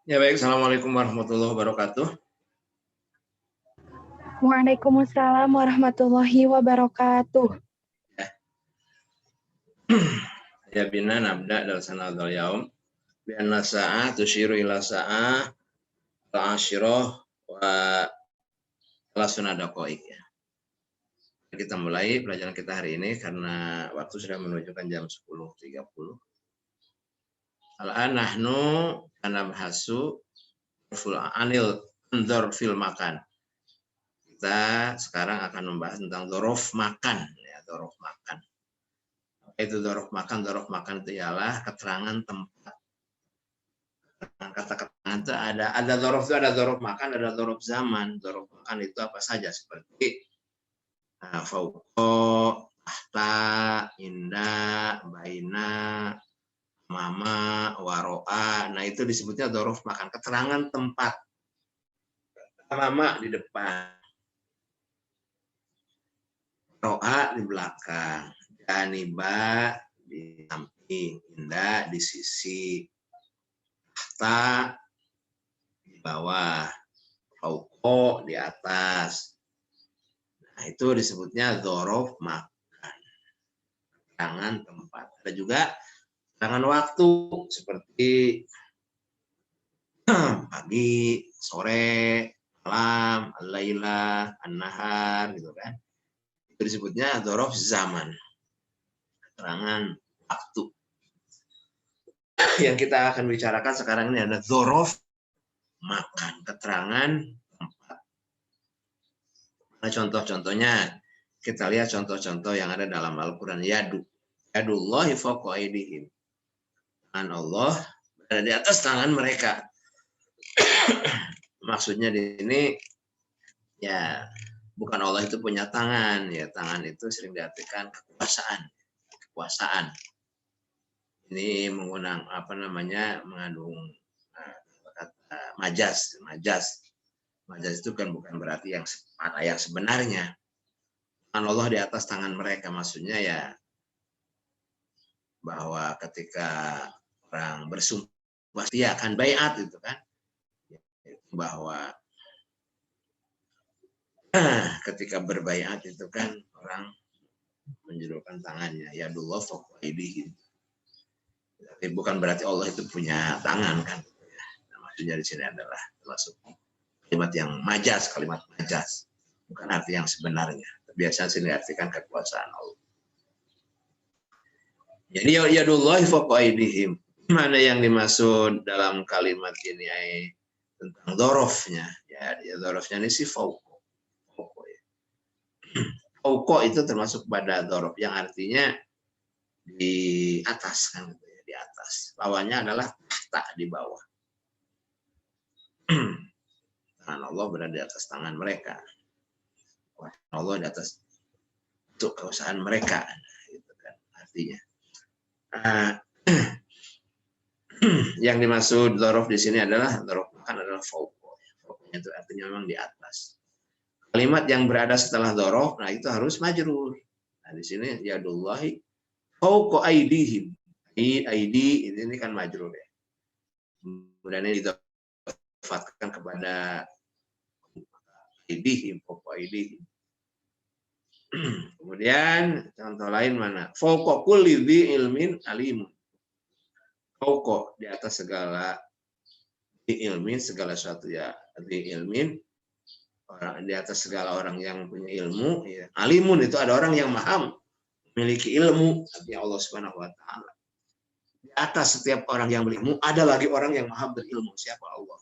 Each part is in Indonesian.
Ya baik, Assalamualaikum warahmatullahi wabarakatuh. Waalaikumsalam warahmatullahi wabarakatuh. Ya bina nabda dal sanadul yaum bi anna sa'ah tusyiru ila sa'ah al-asyirah wa salasuna daqaiq ya. Kita mulai pelajaran kita hari ini karena waktu sudah menunjukkan jam 10.30. Al-an nahnu anabhasu anil dzarfil makan. Kita sekarang akan membahas tentang dzaraf makan ya, dzaraf makan. Itu dzaraf makan itu ialah keterangan tempat. Kata keterangan itu ada dzaraf itu ada dzaraf makan, ada dzaraf zaman. Dzaraf makan itu apa saja seperti fauqa, tahta, inda, baina, mama, waro'a. Nah itu disebutnya dzaraf makan, keterangan tempat. Mama di depan, ro'a di belakang, janiba di samping, inda di sisi, tahta di bawah, fauqa di atas. Nah itu disebutnya dzaraf makan, keterangan tempat. Ada juga keterangan waktu seperti pagi, sore, malam, al-laila, an-nahar gitu kan. Itu disebutnya dzaraf zaman, keterangan waktu. Yang kita akan bicarakan sekarang ini adalah dzaraf makan, keterangan tempat. Nah, contoh-contohnya kita lihat contoh-contoh yang ada dalam Al-Qur'an. Yadullahi fawqa aydihim. Tangan Allah berada di atas tangan mereka. Maksudnya di sini ya bukan Allah itu punya tangan, ya tangan itu sering diartikan kekuasaan. Ini menggunakan mengandung kata majas. Majas itu kan bukan berarti yang sebenarnya. Tangan Allah di atas tangan mereka, maksudnya ya bahwa ketika orang bersumpah dia akan baiat itu kan, bahwa ketika berbaiat itu kan orang menjulurkan tangannya, yadullah fawqa aydihim. Tapi bukan berarti Allah itu punya tangan kan. Nah, maksudnya di sini adalah termasuk kalimat yang majas, bukan arti yang sebenarnya. Biasanya sini artikan kekuasaan Allah. Jadi yadullahi fawqa aydihim. Mana yang dimaksud dalam kalimat ini tentang dzarafnya? Ya, dzarafnya ini si fawqa. Fawqa itu termasuk pada dzaraf yang artinya di atas kan gitu ya, di atas. Lawannya adalah tahta, di bawah. Tangan Allah berada di atas tangan mereka. Allah di atas untuk kekuasaan mereka, gitu kan artinya. Yang dimaksud dzaraf di sini adalah dzaraf makan adalah fauqa. Fauqanya itu artinya memang di atas. Kalimat yang berada setelah dzaraf, nah itu harus majrur. Nah di sini yadullahi fauqa aydihim. Aidi ini kan majrur ya. Kemudian ini didofatkan kepada aydihim, fauqa aydihim. Kemudian contoh lain mana? Fauqa kulli dzi ilmin alimun. Fauqa di atas segala ilmin, segala sesuatu ya, di ilmin, orang di atas segala orang yang punya ilmu ya. Alimun itu ada orang yang maha memiliki ilmu, artinya Allah Subhanahu wa taala. Di atas setiap orang yang berilmu ada lagi orang yang maha berilmu, siapa Allah.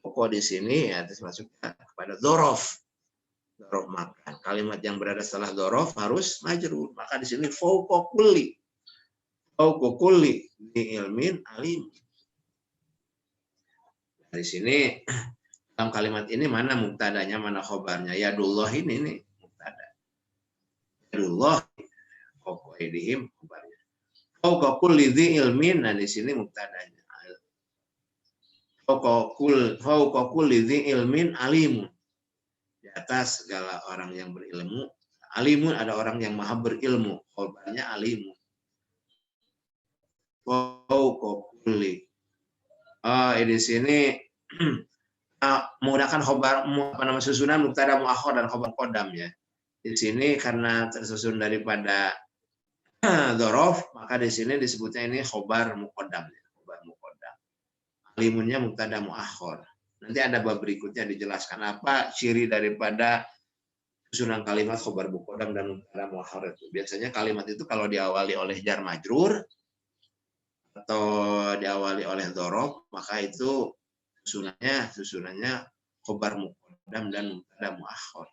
Pokok di sini ya masuknya kepada dzaraf makan. Kalimat yang berada setelah dzaraf harus majrur. Maka di sini fauqa kulli di ilmin alim. Di sini dalam kalimat ini mana mubtadanya, mana khobarnya? Yadullah ini mubtada. Yadullah fawqa aydihim khobarnya. Fawqa kulli dzi ilmin, nah di sini mubtadanya. Fawqa kulli dzi ilmin alimun. Di atas segala orang yang berilmu, alimun ada orang yang maha berilmu, khobarnya alimun. Fawqa kulli Oh, di sini menggunakan susunan mubtada muakhar dan khobar kodam ya. Di sini karena tersusun daripada dzaraf, maka di sini disebutnya ini khobar muqaddam ya, khobar muqaddam. Alimunnya mubtada muakhar. Nanti ada bab berikutnya dijelaskan apa ciri daripada susunan kalimat khobar muqaddam dan mubtada muakhar itu. Biasanya kalimat itu kalau diawali oleh jar majrur atau diawali oleh dzaraf, maka itu susunannya khobar muqaddam dan mubtada muakhar.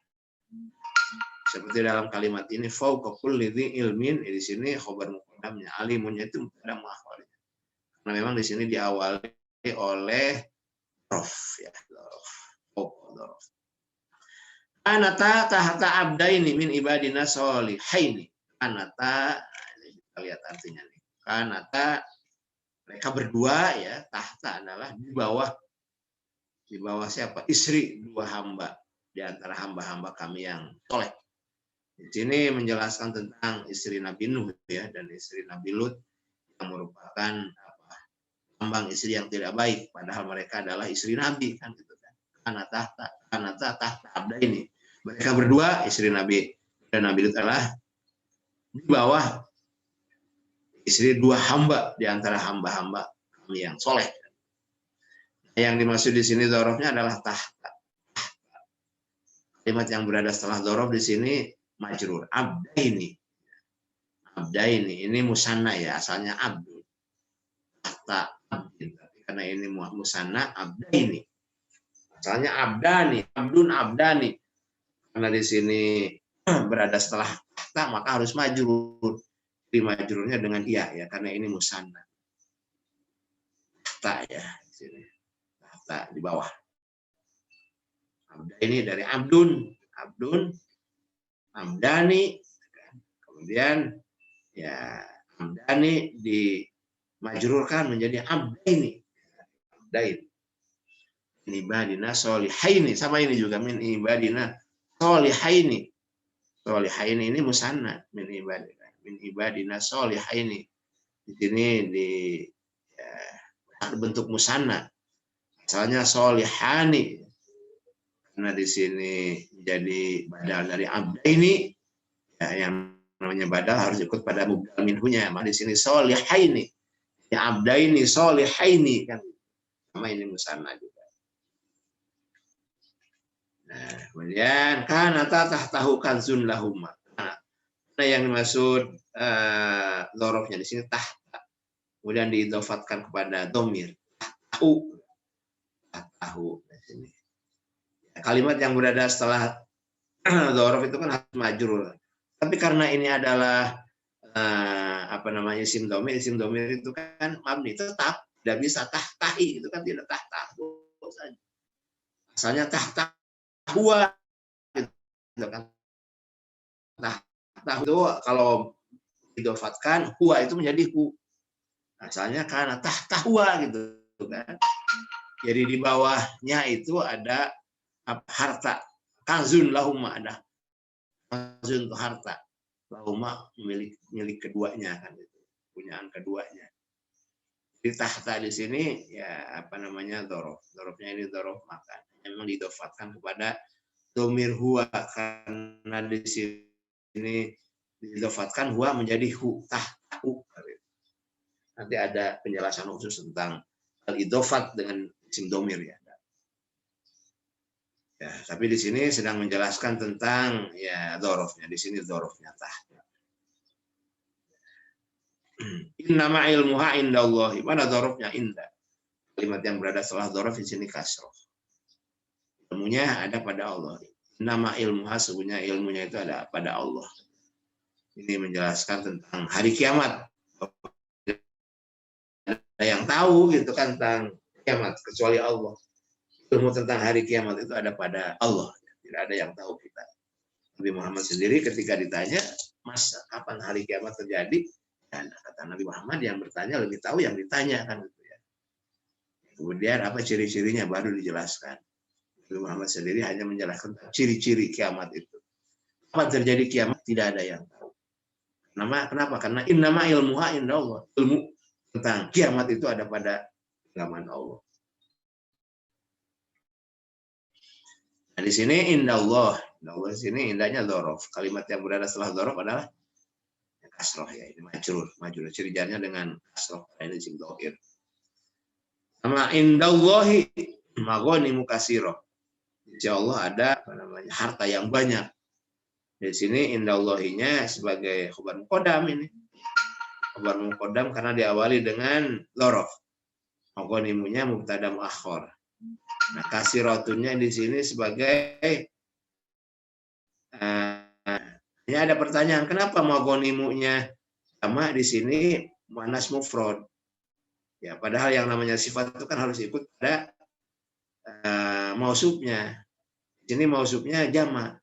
Seperti dalam kalimat ini fauqa kulli dzi ilmin, di sini khobar muqaddamnya, alimunnya itu mubtada muakhar. Karena memang di sini diawali oleh dzaraf ya, dzaraf. Dzaraf. Anata tahta abdaini min ibadina sholihaini. Anata, kita lihat artinya nih. Anata, mereka berdua ya, tahta adalah di bawah siapa? Istri dua hamba di antara hamba-hamba kami yang soleh. Di sini menjelaskan tentang istri Nabi Nuh ya dan istri Nabi Lut yang merupakan hambang istri yang tidak baik, padahal mereka adalah istri Nabi kan gitu kan. Anata tahta abda ini. Mereka berdua istri Nabi dan Nabi Lut adalah di bawah istri dua hamba di antara hamba-hamba kami yang soleh. Yang dimaksud di sini dzarafnya adalah tahta. Kalimat yang berada setelah dzaraf di sini majrur. Abdaini. Abdaini ini musanna ya, asalnya abdul. Tahta abdin. Tapi karena ini musanna abdaini. Asalnya abdani, abdun abdani. Karena di sini berada setelah tahta maka harus majrur. Di majrurnya dengan iya ya, karena ini musanna. Tahta ya di sini. Tahta di bawah. Abda ini dari abdun, abdani, kemudian ya abdani dimajrurkan menjadi abdaini, abdain. Min ibadina sholihaini, sama ini juga min ibadina sholihaini. Sholihaini ini musanna, min ibadina sholihaini. Di sini bentuk musanna. Asalnya sholihani. Karena di sini jadi badal dari abda ini ya, yang namanya badal harus ikut pada mubdal minhunya. Maka di sini sholihaini, ya abda ini sholihaini kan sama ini musanna juga. Nah, kemudian kana tahtahu kanzun lahuma. Nah, yang dimaksud dzarafnya di sini tahta. Kemudian diidhofatkan kepada dhamir tahtahu di sini. Kalimat yang berada setelah dzaraf itu kan harus majrur. Tapi karena ini adalah isim dhamir itu kan mabni tetap tidak bisa tahtahi, itu kan tidak tahtahu saja. Asalnya tahtahuwa gitu kan. Tahtahu itu kalau idhofatkan huwa itu menjadi hu. Asalnya karena tahtahuwa gitu kan. Jadi di bawahnya itu ada harta, kanzun lahuma, ada kanzun untuk harta, lahuma milik keduanya kan itu, punyaan keduanya. Di tahta di sini ya dzaraf, dzarafnya ini dzaraf makan, memang diidhofatkan kepada dhamir huwa karena di sini diidhofatkan huwa menjadi hu, tahtahu. Nanti ada penjelasan khusus tentang al-idhofat dengan isim dhamir ya. Ya, tapi di sini sedang menjelaskan tentang ya dzarafnya. Di sini dzarafnya tahta. Innama ilmuha indallahi. Mana dzarafnya inda? Kalimat yang berada setelah dzaraf di sini kasroh. Ilmunya ada pada Allah. Nama ilmuha, sebenarnya ilmunya itu ada pada Allah. Ini menjelaskan tentang hari kiamat. Ada yang tahu gitu kan tentang kiamat kecuali Allah. Ilmu tentang hari kiamat itu ada pada Allah. Tidak ada yang tahu kita. Nabi Muhammad sendiri ketika ditanya, masa kapan hari kiamat terjadi? Dan kata Nabi Muhammad yang bertanya lebih tahu yang ditanya kan gitu ya. Kemudian apa ciri-cirinya baru dijelaskan. Nabi Muhammad sendiri hanya menjelaskan ciri-ciri kiamat itu. Kapan terjadi kiamat tidak ada yang tahu. Kenapa? Karena innama ilmuha indallah. Ilmu tentang kiamat itu ada pada genggaman Allah. Di sini indallah. Indallah di sini indahnya dzaraf. Kalimat yang berada setelah dzaraf adalah kasroh ya. Ini majrur. Majrur ciri jarnya dengan kasroh. Ini isim dhahir. Sama indallahi maghanimu katsiroh. Insya Allah ada harta yang banyak. Di sini indallahinya sebagai khabar muqaddam ini. Khabar muqaddam karena diawali dengan dzaraf. Maghanimunya mubtada muakhar. Nah, katsirotunnya di sini sebagai ini ada pertanyaan, kenapa maghanimunya sama di sini muannas mufrad? Ya, padahal yang namanya sifat itu kan harus ikut pada mausufnya. Di sini mausufnya jamak.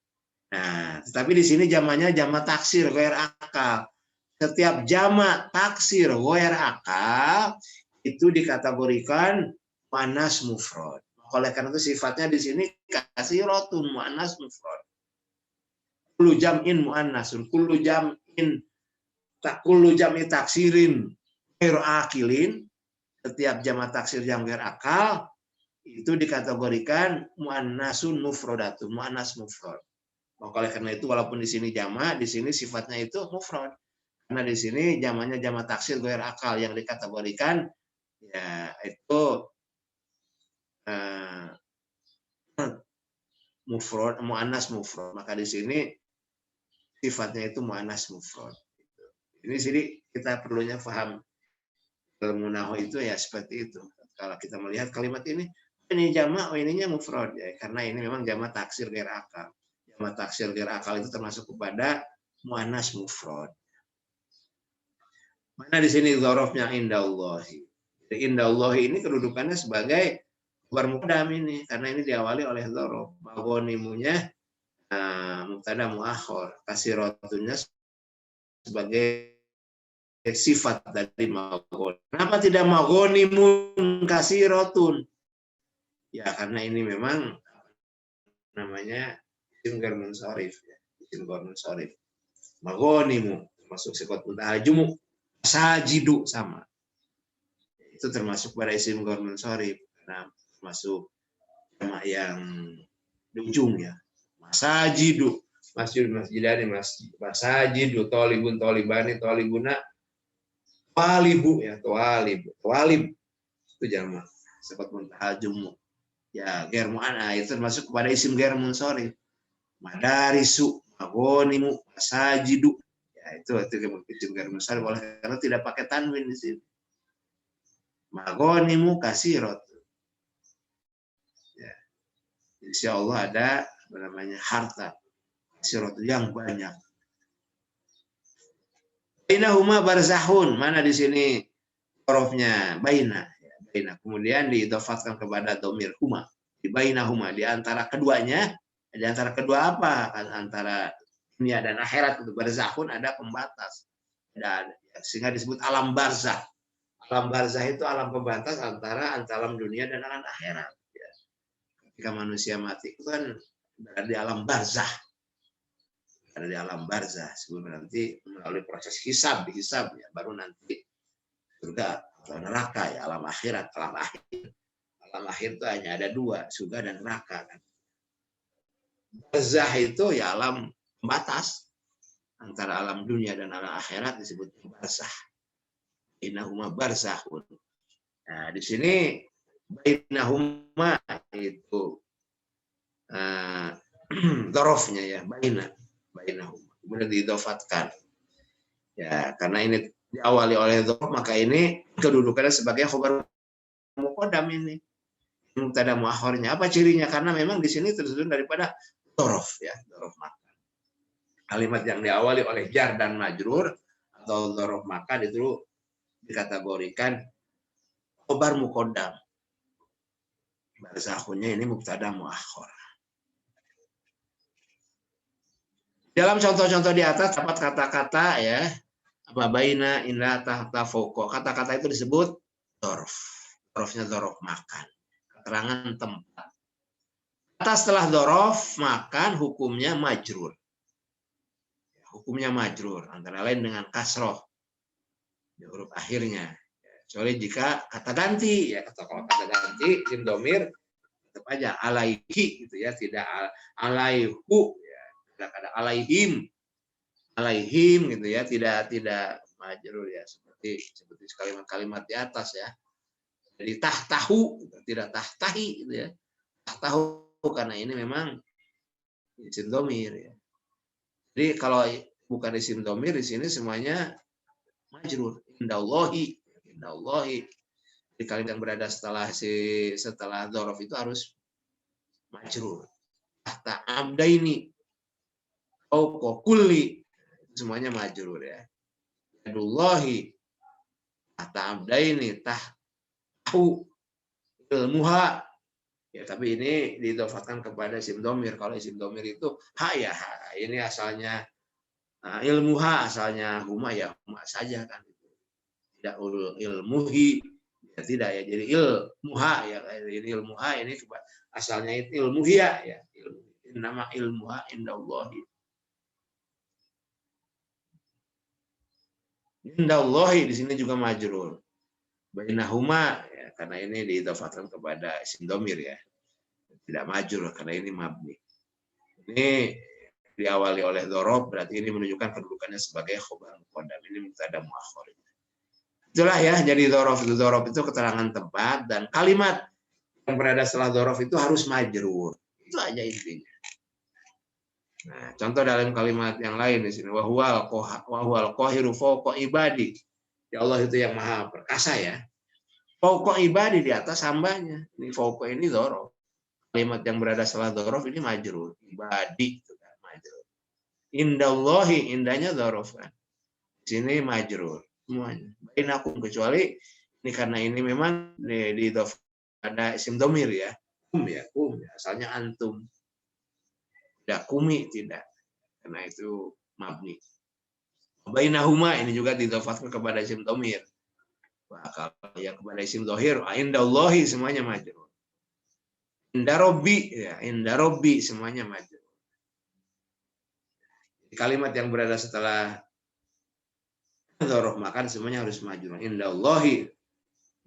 Nah, tetapi di sini jamaknya jamak taksir ghair akal. Setiap jamak taksir ghair akal itu dikategorikan muannas mufrad. Oleh karena itu sifatnya di sini katsiratun muannas mufrad. Kullu jam'in muannasun, kullu jam'in kullu jam'i taksirin ghair akilin. Setiap jamak taksir yang ghair akal itu dikategorikan muannasun mufradatun, muannas mufrad. Maka oleh karena itu walaupun di sini jamak, di sini sifatnya itu mufrad. Karena di sini jamaknya jamak taksir ghair akal yang dikategorikan ya itu mufrad, muannas mufrad. Maka di sini sifatnya itu muannas mufrad. Ini sini kita perlunya paham ilmu nahwu itu ya seperti itu. Kalau kita melihat kalimat ini jamak, ininya mufrad ya, karena ini memang jamak taksir ghair akal. Jamak taksir ghair akal itu termasuk kepada muannas mufrad. Mana di sini dzarafnya indallahi. Indallahi ini kedudukannya sebagai khabar muqaddam ini karena ini diawali oleh dzaraf. Maghanimunya mubtada muakhar, katsiratunya sebagai sifat dari maghon. Kenapa tidak maghonimun katsiratun? Ya karena ini memang namanya isim ghair munsharif ya, isim ghair munsharif. Maghonimu termasuk sifat mutahajumu, sajidu sama. Itu termasuk pada isim ghair munsharif karena termasuk jamak yang di ujung ya. Masajidu, masjidani, masajidu, tolibun, tolibani, tolibuna, talibu ya, talib itu jamak sifat muntahal ya ghair mu'annas itu termasuk kepada isim ghair munsharif. Madarisu, maghonimu, masajidu ya itu isim ghair munsharif oleh karena tidak pakai tanwin di sini. Maghonimu katsirat ya, insya Allah ada namanya harta katsirat yang banyak. Bainahuma barzahun, mana di sini hurufnya baina, ya, baina. Kemudian diidhofatkan kepada dhamir huma. Di bainahuma, di antara keduanya, di antara kedua apa? Antara dunia dan akhirat itu barzahun ada pembatas. Sehingga disebut alam barzah. Alam barzah itu alam pembatas antara alam dunia dan alam akhirat. Ya. Ketika manusia mati itu kan berada di alam barzah. Ada di alam barzah sebelum nanti melalui proses hisab, dihisab ya, baru nanti surga atau neraka ya, alam akhirat, alam akhir. Alam akhir itu hanya ada dua, surga dan neraka kan. Barzah itu ya alam pembatas antara alam dunia dan alam akhirat disebut barzah. Bainahuma barzahun. Nah, di sini bainahuma itu dzarafnya ya, bainahuma. Kemudian diidhofatkan. Ya, karena ini diawali oleh dzaraf maka ini kedudukannya sebagai khabar muqaddam ini. Mubtada muakhirnya apa cirinya? Karena memang di sini tersusun daripada dzaraf ya, dzaraf makan. Kalimat yang diawali oleh jar dan majrur atau dzaraf makan itu dikategorikan khabar muqaddam. Barzahunnya ini mubtada muakhir. Dalam contoh-contoh di atas dapat kata-kata ya, apa baina, inda, tahta, fauqa. Kata-kata itu disebut dzaraf. Dzarafnya dzaraf makan. Keterangan tempat. Kata setelah dzaraf makan hukumnya majrur. Hukumnya majrur antara lain dengan kasroh di huruf akhirnya. Kecuali jika kata ganti ya, kalau kata ganti isim dhamir tetap aja alaihi gitu ya, tidak alaihu ya, tidak ada alaihim gitu ya, tidak majrur ya, seperti kalimat-kalimat di atas ya. Jadi tahtahu gitu, tidak tahtahi gitu ya. Tahtahu karena ini memang isim domir ya. Jadi kalau bukan isim domir di sini semuanya majrur. Indallahi, indallahi. Di kalimat yang berada setelah dzaraf itu harus majrur. Tahta abdaini, fauqa kulli, semuanya majrur ya. Yadullahi, tahta abdaini, tahtahu ilmuha. Ya, tapi ini diidhofatkan kepada isim domir. Kalau isim domir itu ha ya ha. Ini asalnya ilmuha, asalnya huma ya huma saja kan. Tidak ilmuhi, ya tidak ya. Jadi ilmuha ya. Ini ilmuha ini asalnya itu ilmuhia ya. Nama ilmuha indallahi. Indallahi di sini juga majrur. Bainahuma ya, karena ini diidhofatkan kepada isim domir ya. Tidak majrur karena ini mabni. Ini diawali oleh dzaraf, berarti ini menunjukkan kedudukannya sebagai khobar muqaddam. Ini mubtada muakhir. Itulah ya, jadi dzaraf itu keterangan tempat, dan kalimat yang berada setelah dzaraf itu harus majrur. Itu aja intinya. Nah, contoh dalam kalimat yang lain di sini, wa huwal qahiru fawqa ibadi. Ya Allah itu yang maha perkasa ya. Fawqa ibadi, di atas hambanya. Ini fawqa ini dzaraf. Kalimat yang berada setelah dzaraf ini majrur. Ibadi itu kan majrur. Indallahi, indahnya dzaraf kan. Di sini majrur semuanya. Bainakum, kecuali ini karena ini memang di ada isim domir ya. Kum ya, asalnya antum. Tidak kumi, tidak. Karena itu mabni. Bainahuma ini juga didhofatkan kepada isim domir. Kalau yang kepada isim dohir, indallahi semuanya majrur. Indarobi ya, indarobi semuanya majrur. Kalimat yang berada setelah dzaraf makan semuanya harus majrur. Indallahi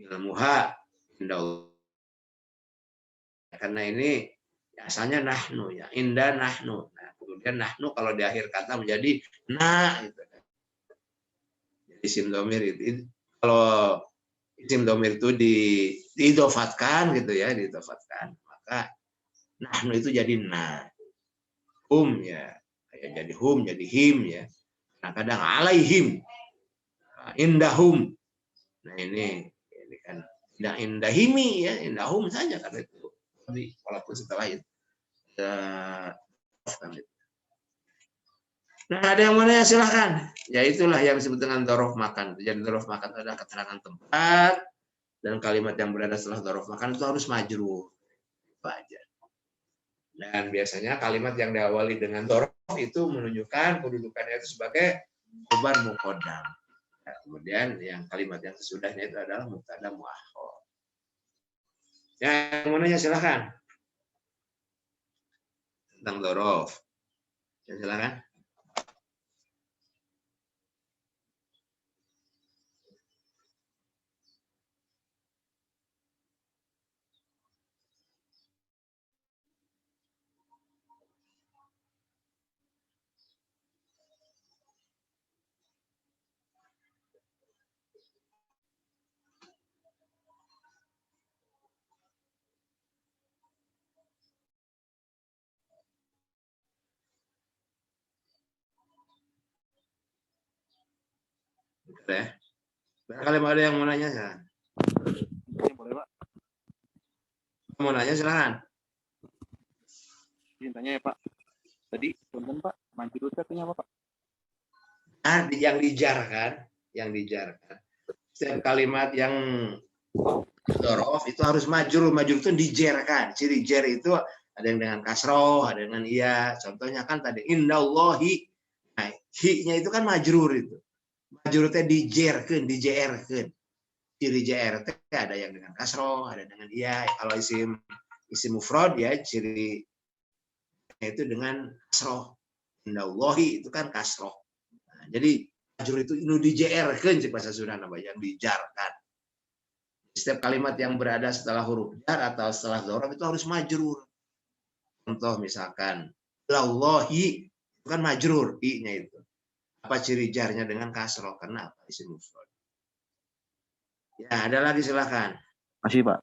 ilmuha, indallahi. Karena ini asalnya nahnu ya, inda nahnu. Nah, kemudian nahnu kalau di akhir kata menjadi na gitu. Jadi isim domir itu kalau isim domir itu diidhofatkan gitu ya, diidhofatkan, maka nahnu itu jadi na. Ya, jadi jadi him ya. Nah, kadang alaihim, indahum. Nah, ini kan indahimi ya, indahum saja karena itu. Walaupun setelah itu. Nah, ada yang mana ya, silahkan. Ya itulah yang disebut dengan dzaraf makan. Jadi dzaraf makan adalah keterangan tempat, dan kalimat yang berada setelah dzaraf makan itu harus majrur. Itu aja. Dan biasanya kalimat yang diawali dengan dzaraf itu menunjukkan kedudukannya itu sebagai khobar muqaddam. Nah, kemudian yang kalimat yang sesudahnya itu adalah mubtada muakhir. Yang mananya silahkan. Tentang dzaraf. Ya, silakan. Ya. Barangkali ada yang mau nanya, silahkan. Boleh, Pak. Mau nanya, silahkan. Izin tanya ya, Pak. Tadi punten Pak, majrur artinya apa, Pak? Yang dijarkan. Setiap kalimat yang dzaraf itu harus majrur. Majrur itu dijerkan. Ciri jer itu ada yang dengan kasroh, ada dengan iya. Contohnya kan tadi indallahi. Nah, hi-nya itu kan majrur itu. Majrur itu dijerkan, dijerkan. Ciri JRT ada yang dengan kasroh, ada dengan iya. Kalau isim mufrad ya ciri itu dengan kasroh. Indallahi itu kan kasroh. Nah, jadi majrur itu inu dijerkan bahasa Sunda yang dijarkan. Setiap kalimat yang berada setelah huruf jar atau setelah dzaraf itu harus majrur. Contoh misalkan lallahi itu kan majrur i-nya itu. Apa ciri jarnya dengan kasroh? Karena apa? Isim mufrad. Ya, ada lagi silakan. Masih Pak.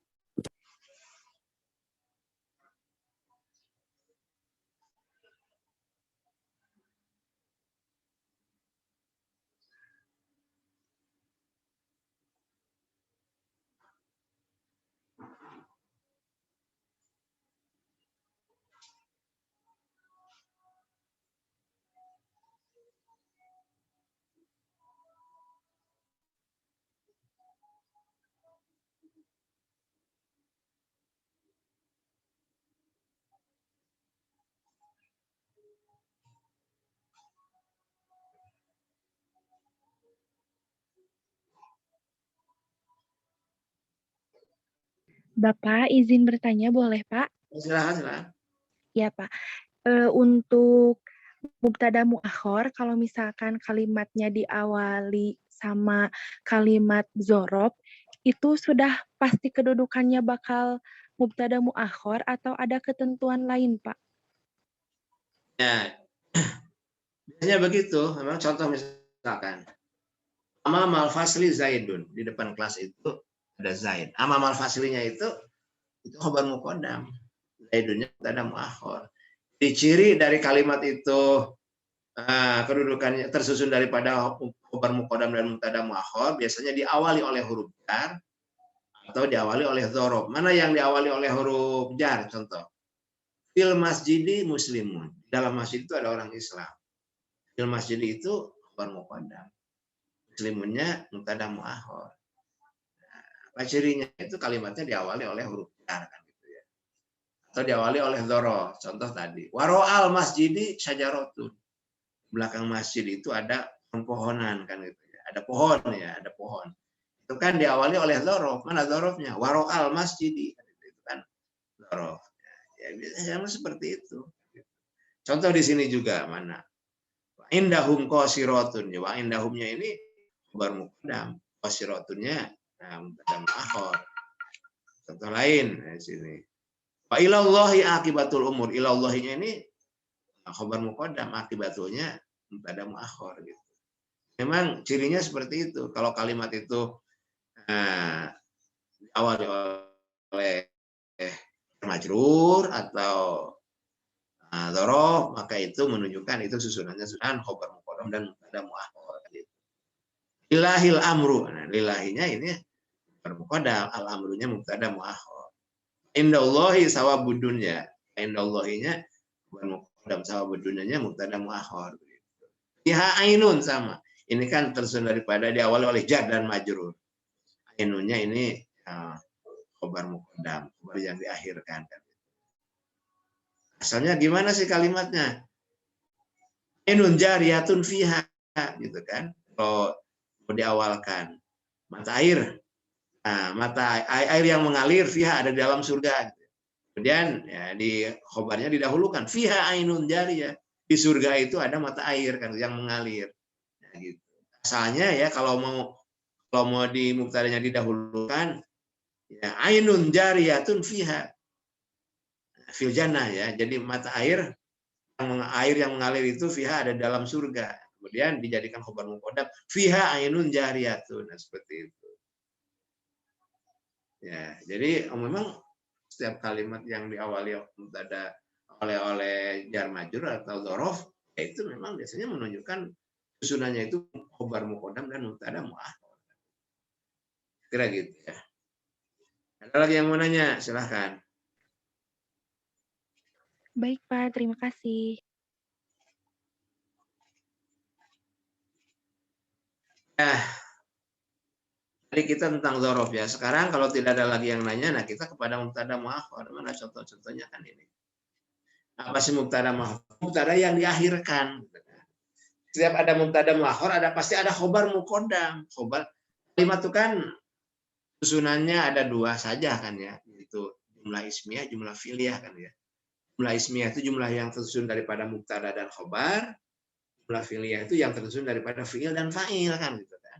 Bapak izin bertanya boleh Pak? Silakan, silakan. Ya Pak. Untuk mubtada muakhor, kalau misalkan kalimatnya diawali sama kalimat zorob, itu sudah pasti kedudukannya bakal mubtada muakhor atau ada ketentuan lain Pak? Ya, biasanya begitu. Memang contoh misalkan Amamal fasli Zaidun, di depan kelas itu ada Zaid. Amamal faslinya itu khabar muqaddam. Zaidunnya mubtada muakhor. Ciri dari kalimat itu kedudukannya tersusun daripada khabar muqaddam dan mubtada muakhor biasanya diawali oleh huruf jar atau diawali oleh dzaraf. Mana yang diawali oleh huruf jar? Contoh. Fil masjidi muslimun. Dalam masjid itu ada orang Islam. Fil masjidi itu khabar muqaddam. Muslimunnya mubtada muakhor. Apa cirinya? Itu kalimatnya diawali oleh huruf jar kan gitu ya. Atau diawali oleh dzaraf. Contoh tadi, waro'al masjidi syajaratun. Belakang masjid itu ada pohon-pohonan kan gitu ya. Ada pohon ya, ada pohon. Itu kan diawali oleh dzaraf. Mana dzarafnya? Waro'al masjidi. Itu kan dzaraf. Ya, biasanya seperti itu. Contoh di sini juga mana? Indahum qasiratun. Wa indahumnya ini khabar muqaddam. Qasiratunnya mubtada muakhor. Contoh lain di sini. Wa ilallahi akibatul umur. Ilallahinya ini khabar muqaddam, akibatulnya mubtada muakhor gitu. Memang cirinya seperti itu. Kalau kalimat itu diawali oleh majrur atau dzaraf, maka itu menunjukkan itu susunannya susunan khabar muqaddam dan mubtada muakhor gitu. Lillahil amru. Nah, lillahinya ini khabar muqaddam, al amrunya mubtada muakhor. Indallahi sawabud dunya. Indallahinya khabar muqaddam, sawabud dunyanya mubtada muakhor gitu. Fiha ainun sama. Ini kan tersusun daripada diawali oleh jar dan majrur. Ainunnya ini khabar muqaddam, khabar yang diakhirkan kan. Asalnya gimana sih kalimatnya? Ainun jariyatun fiha gitu kan. Kalau diawalkan mata air. Nah, mata air yang mengalir fiha ada di dalam surga. Kemudian ya, di khobarnya didahulukan fiha ainun jariyah. Di surga itu ada mata air kan yang mengalir. Nah, gitu. Asalnya ya kalau mau di mubtadanya didahulukan ya ainun jariyatun fiha fil jannah ya. Jadi mata air yang mengalir itu fiha ada dalam surga. Kemudian dijadikan khabar muqaddam fiha ainun jariyatun. Nah, seperti itu. Ya, jadi memang setiap kalimat yang diawali mubtada oleh jar majrur atau dzaraf ya itu memang biasanya menunjukkan susunannya itu khabar muqaddam dan mubtada muakhar. Kira gitu ya. Ada lagi yang mau nanya? Silahkan. Baik Pak, terima kasih. Tadi kita tentang dzaraf ya. Sekarang kalau tidak ada lagi yang nanya, nah kita kepada mubtada muakhar. Mana contoh-contohnya kan ini. Apa sih mubtada muakhar? Mubtada yang diakhirkan. Setiap ada mubtada muakhar pasti ada khobar muqaddam. Khobar kalimat itu kan susunannya ada dua saja kan ya, yaitu jumlah ismiyah, jumlah fi'liyah kan ya. Jumlah ismiyah itu jumlah yang tersusun daripada mubtada dan khobar. Jumlah fi'liyah itu yang tersusun daripada fi'il dan fa'il kan gitu kan.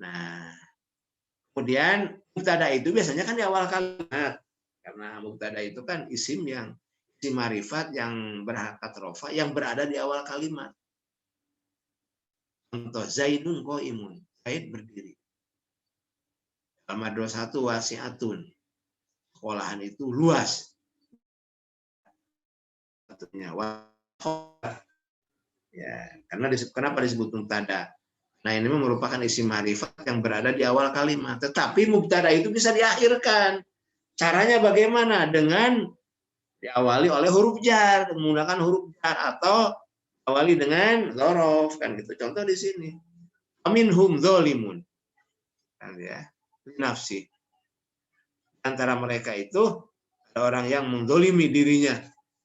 Nah, Kemudian mubtada itu biasanya kan di awal kalimat, karena mubtada itu kan isim marifat yang berharokat rofa yang berada di awal kalimat. Contoh Zaidun qaimun, Zaid berdiri. Al-madrasatu wasi'atun, sekolahan itu luas. Satunya ya, karena kenapa disebut mubtada? Nah, ini merupakan isim marifat yang berada di awal kalimat. Tetapi mubtada itu bisa diakhirkan. Caranya bagaimana? Dengan diawali oleh huruf jar, menggunakan huruf jar atau awali dengan dzaraf kan gitu. Contoh di sini. Minhum dzalimun. Kan ya. Nafsi. Antara mereka itu ada orang yang menzalimi dirinya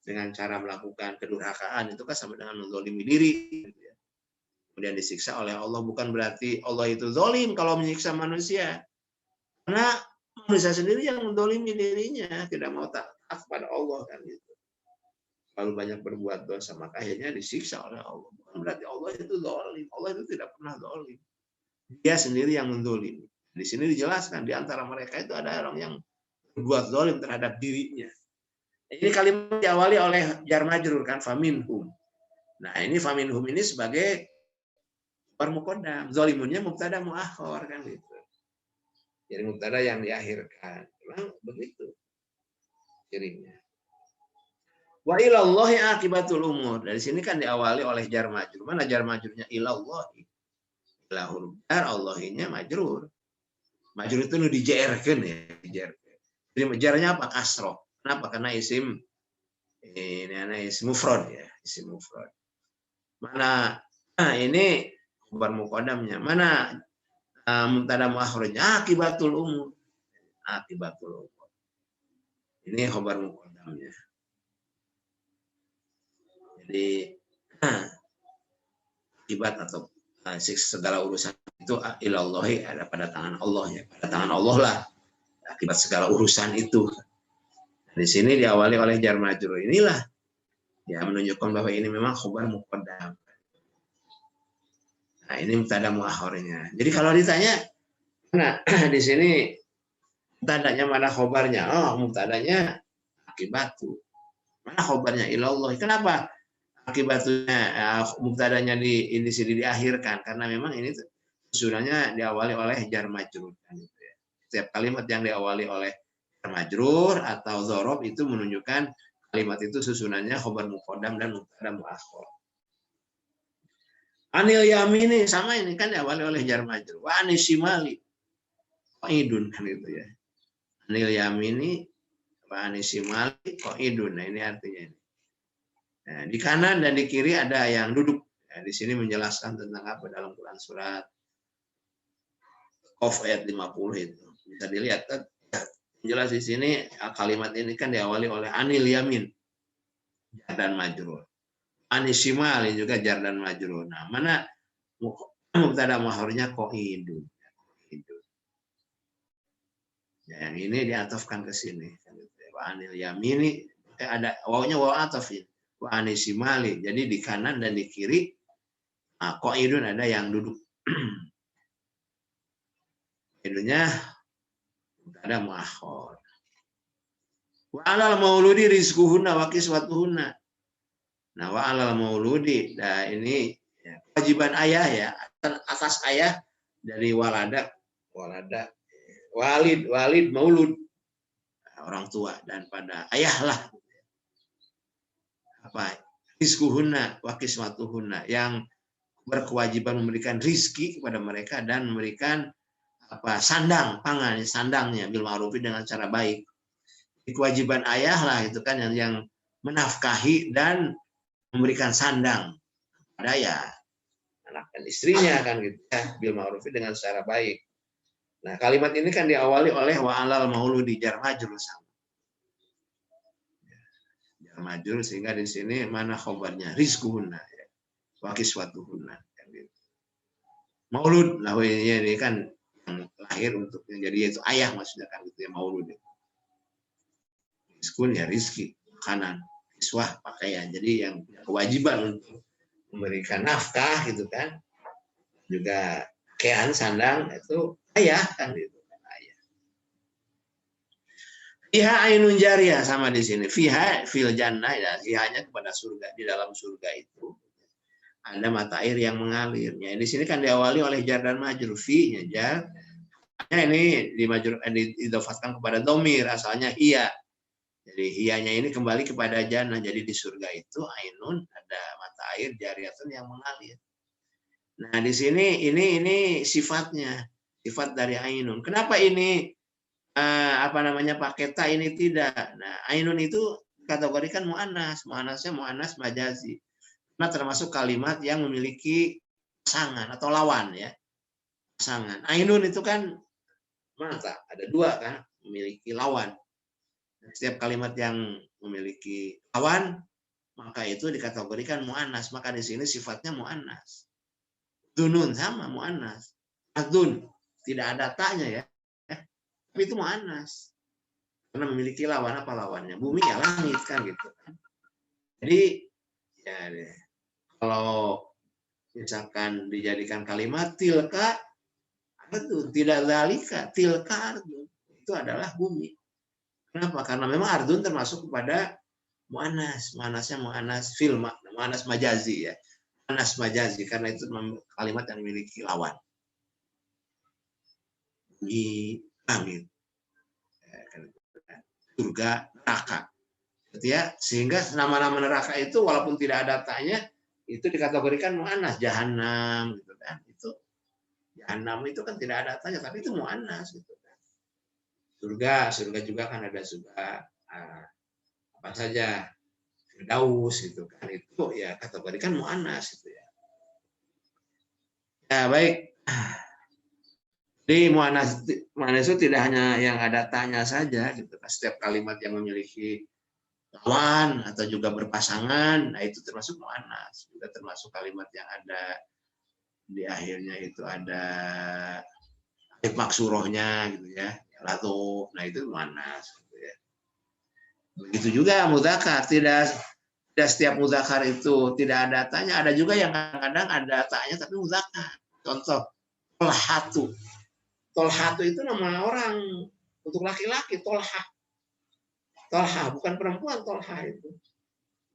dengan cara melakukan kedurhakaan, itu kan sama dengan menzalimi diri. Kemudian disiksa oleh Allah, bukan berarti Allah itu zalim kalau menyiksa manusia. Karena manusia sendiri yang menzalimi dirinya, tidak mau taat kepada Allah kan gitu. Lalu banyak berbuat dosa, maka akhirnya disiksa oleh Allah. Bukan berarti Allah itu zalim. Allah itu tidak pernah zalim. Dia sendiri yang menzalimi. Di sini dijelaskan di antara mereka itu ada orang yang berbuat zalim terhadap dirinya. Ini kalimat diawali oleh jar majrur kan, faminhum. Nah, ini faminhum ini sebagai khabar muqaddam, zalimunnya mubtada muakhir kan gitu. Jadi mubtada yang diakhirkan. Memang begitu cirinya. Wa ilallahi akibatul umur. Dari sini kan diawali oleh jar majrur. Mana jar majrurnya ilallahi? Ila huruf jar, Allahinya majrur. Majrur itu nu dijerkeun ya, dijerkeun. Jadi jarnya apa? Kasroh. Kenapa? Karena isim mufrad ya, isim mufrad. Mana ini khabar muqaddamnya. Mana mubtada muakhirnya? Akibatul umur. Akibatul umur. Ini khabar muqaddamnya. Jadi akibat atau segala urusan itu ilallahi, ada pada tangan Allah ya. Pada tangan Allah lah akibat segala urusan itu. Di sini diawali oleh jar majrur. Inilah ya menunjukkan bahwa ini memang khabar muqaddam. Nah, ini mubtada muakhirnya. Jadi kalau ditanya, nah di sini mubtadanya mana khabarnya? Oh, mubtadanya akibatu. Mana khabarnya ilallah? Kenapa akibatnya mubtadanya di sini diakhirkan? Karena memang ini susunannya diawali oleh jar majrur kan gitu ya. Setiap kalimat yang diawali oleh jar majrur atau dzaraf itu menunjukkan kalimat itu susunannya khabar muqaddam dan mubtada muakhir. Anil yamini sama ini kan diawali oleh jar majrur. Wa anisimali qaidun kan itu ya. Anil yamini wa anisimali qaidun. Nah, ini artinya ini. Nah, di kanan dan di kiri ada yang duduk. Nah, di sini menjelaskan tentang apa dalam Quran surat Qaf ayat 50 itu. Bisa dilihat kan. Jelas di sini kalimat ini kan diawali oleh anil yamin. Jar dan majrur. Anisimali juga jar dan majrur. Nah, mana mubtada muakhirnya qaidun. Ya, yang ini diatofkan ke sini. Wa anil yamini ada wawnya waw atof ini. Wa anisimali. Jadi di kanan dan di kiri qaidun ada yang duduk. Qaidunnya mubtada muakhir. Wa alal mauludi rizquhunna wa kiswatuhunna. Nah, wa alal mauludi. Nah, ini ya, kewajiban ayah ya, atas ayah dari walid, maulud, orang tua, dan pada ayah lah. Apa? Rizquhunna wa kiswatuhunna, yang berkewajiban memberikan rizki kepada mereka dan memberikan apa sandang pangan, sandangnya bil ma'rufi dengan cara baik. Kewajiban ayah lah itu kan yang menafkahi dan memberikan sandang pada ya anak dan istrinya kan gitu ya, bil ma'rufi dengan secara baik. Nah, kalimat ini kan diawali oleh wa alal mauludi jar majrur sama. Jar majrur sehingga di sini mana khabarnya rizquhunna ya. Wa kiswatuhunna kan gitu. Maulud lah ini kan yang lahir untuk jadi itu ayah maksudnya kan gitu ya maulud. Rizqun ya rizki, makanan. Kiswah pakaian. Jadi yang kewajiban untuk memberikan nafkah gitu kan, juga pakaian sandang itu ayah kan gitu. Fiha ainun jariyah sama di sini. Fiha fil jannah ya, fihanya kepada surga. Di dalam surga itu ada mata air yang mengalir. Ya, di sini kan diawali oleh jar dan majrur. Fi-nya jar. Ini diidofatkan kepada domir, asalnya iya. Jadi hiyanya ini kembali kepada jannah. Jadi di surga itu ainun ada mata air jariyatun yang mengalir. Nah, di sini ini sifatnya, sifat dari ainun. Kenapa ini pakai ta ini tidak? Nah, ainun itu kategorikan muannas, muannasnya muannas majazi. Karena termasuk kalimat yang memiliki pasangan atau lawan ya. Pasangan. Ainun itu kan mata, ada dua kan, memiliki lawan. Setiap kalimat yang memiliki lawan maka itu dikategorikan muannas. Maka di sini sifatnya muannas. Dunun sama muannas. Adun tidak ada taknya ya. Tapi itu muannas. Karena memiliki lawan, apa lawannya? Bumi ya langit kan gitu kan. Jadi ya deh. Kalau misalkan dijadikan kalimat tilka ardun, tidak zalika, tilka ardun. Itu adalah bumi. Kenapa? Karena memang ardun termasuk kepada mu'annas. Mu'annasnya mu'annas fil makna, mu'annas majazi ya. Mu'annas majazi karena itu kalimat yang memiliki lawan. Bumi, langit, surga, neraka. Ya, sehingga nama-nama neraka itu walaupun tidak ada taknya itu dikategorikan mu'annas, jahanam gitu kan. Itu jahanam itu kan tidak ada taknya tapi itu mu'annas gitu kan. Surga juga kan ada surga apa saja Firdaus gitu kan, itu ya kategorikan mu'annas gitu ya. Ya baik. Jadi mu'annas itu tidak hanya yang ada tanya saja gitu. Setiap kalimat yang memiliki lawan atau juga berpasangan, nah itu termasuk mu'annas. Juga termasuk kalimat yang ada di akhirnya itu ada alif maksurohnya gitu ya. Lalu, nah itu mu'annas gitu ya. Begitu juga mudzakkar, tidak setiap mudzakkar itu tidak ada tanya, ada juga yang kadang-kadang ada tanya tapi mudzakkar. Contoh tolhatu. Tolhatu itu nama orang untuk laki-laki, tolha. Tolha bukan perempuan, tolha itu.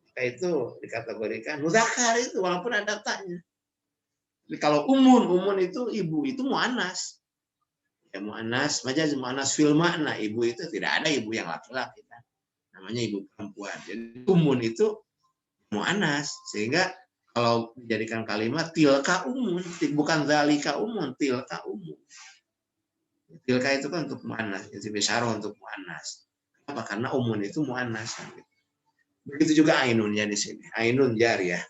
Maka itu dikategorikan mudzakkar itu walaupun ada tanya. Jadi kalau umun itu ibu itu muannas. Ya muannas, majaz muannas fil makna, ibu itu tidak ada ibu yang laki-laki kan. Namanya ibu perempuan. Jadi umun itu muannas sehingga kalau dijadikan kalimat tilka umun, bukan zalika umun, tilka umun. Tilka itu kan untuk muannas, jadi bisyara untuk muannas. Apa? Karena umun itu muannas. Begitu juga ainunnya di sini. Ainun jariyah.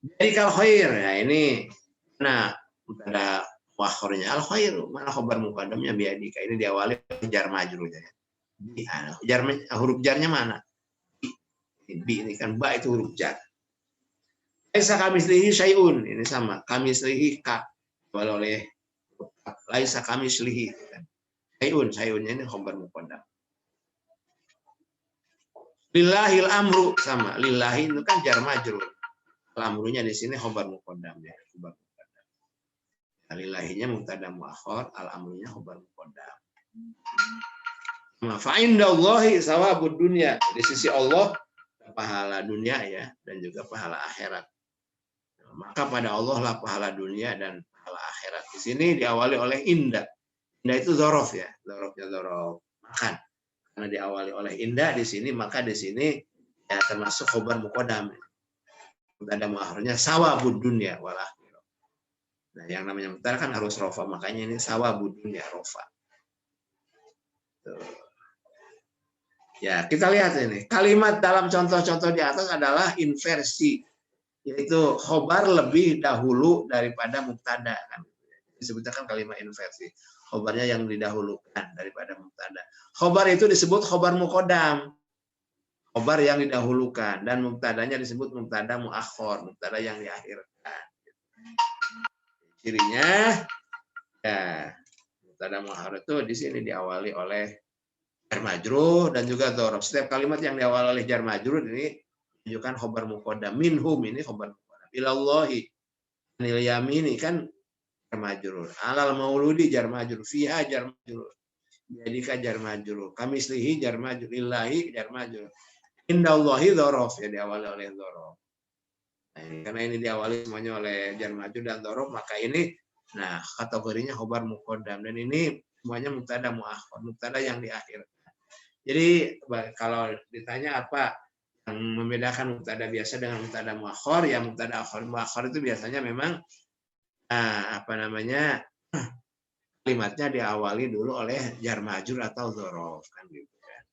Jadi kal khair, ya ini nah pada wakhornya al khair, mana khabar muqaddamnya biadika, ini diawali jar majrurnya. Huruf jarnya mana? Bi ini kan ba itu huruf jar. Laisa kamislihi syai'un, ini sama. Kamislihi ka oleh laisa kamislihi kan. Syai'unnya ini khabar muqaddam. Lillahil amru sama. Lillahi itu kan jar majrur. Amrunya di sini khabar muqaddam ya, khabar muqaddam. Lillahinya mubtada muakhar, al amrunya khabar muqaddam. Fa indallahi sawabud dunya. Di sisi Allah pahala dunia ya dan juga pahala akhirat. Maka pada Allah lah pahala dunia dan pahala akhirat. Di sini diawali oleh inda. Inda itu dzaraf ya, dzarafnya dzaraf makan. Karena diawali oleh inda di sini, maka di sini ya termasuk khabar muqaddam. Mubtada muakhirnya sawabud dunya wal akhirah. Nah, yang namanya mubtada kan harus rofa, makanya ini sawabud dunya rofa. Tuh. Ya, kita lihat ini. Kalimat dalam contoh-contoh di atas adalah inversi, yaitu khobar lebih dahulu daripada mubtada kan. Disebutnya kan kalimat inversi. Khobarnya yang didahulukan daripada mubtada. Khobar itu disebut khobar muqaddam. Khobar yang didahulukan dan mubtadanya disebut mubtada muakhor, mubtada yang diakhirkan. Cirinya ya mubtada muakhor itu di sini diawali oleh jar majrur dan juga dzaraf. Setiap kalimat yang diawali oleh jar majrur ini menunjukkan khobar muqaddam. Minhum ini khobar muqaddam. Ilallahi anil yamini kan jar majrur. Alal mauludi jar majrur. Fiha jar majrur. biadika jar majrur, kamislihi jar majrur, lillahi jar majrur. Indallahi dzaraf ya diawali oleh dzaraf. Nah, karena ini diawali semuanya oleh jar majrur dan dzaraf, maka ini nah kategorinya khobar muqaddam dan ini semuanya mubtada muakhir, mubtada yang di akhir. Jadi kalau ditanya apa yang membedakan mubtada biasa dengan mubtada muakhir, ya mubtada muakhir itu biasanya memang kalimatnya diawali dulu oleh jar majrur atau dzaraf kan gitu kan.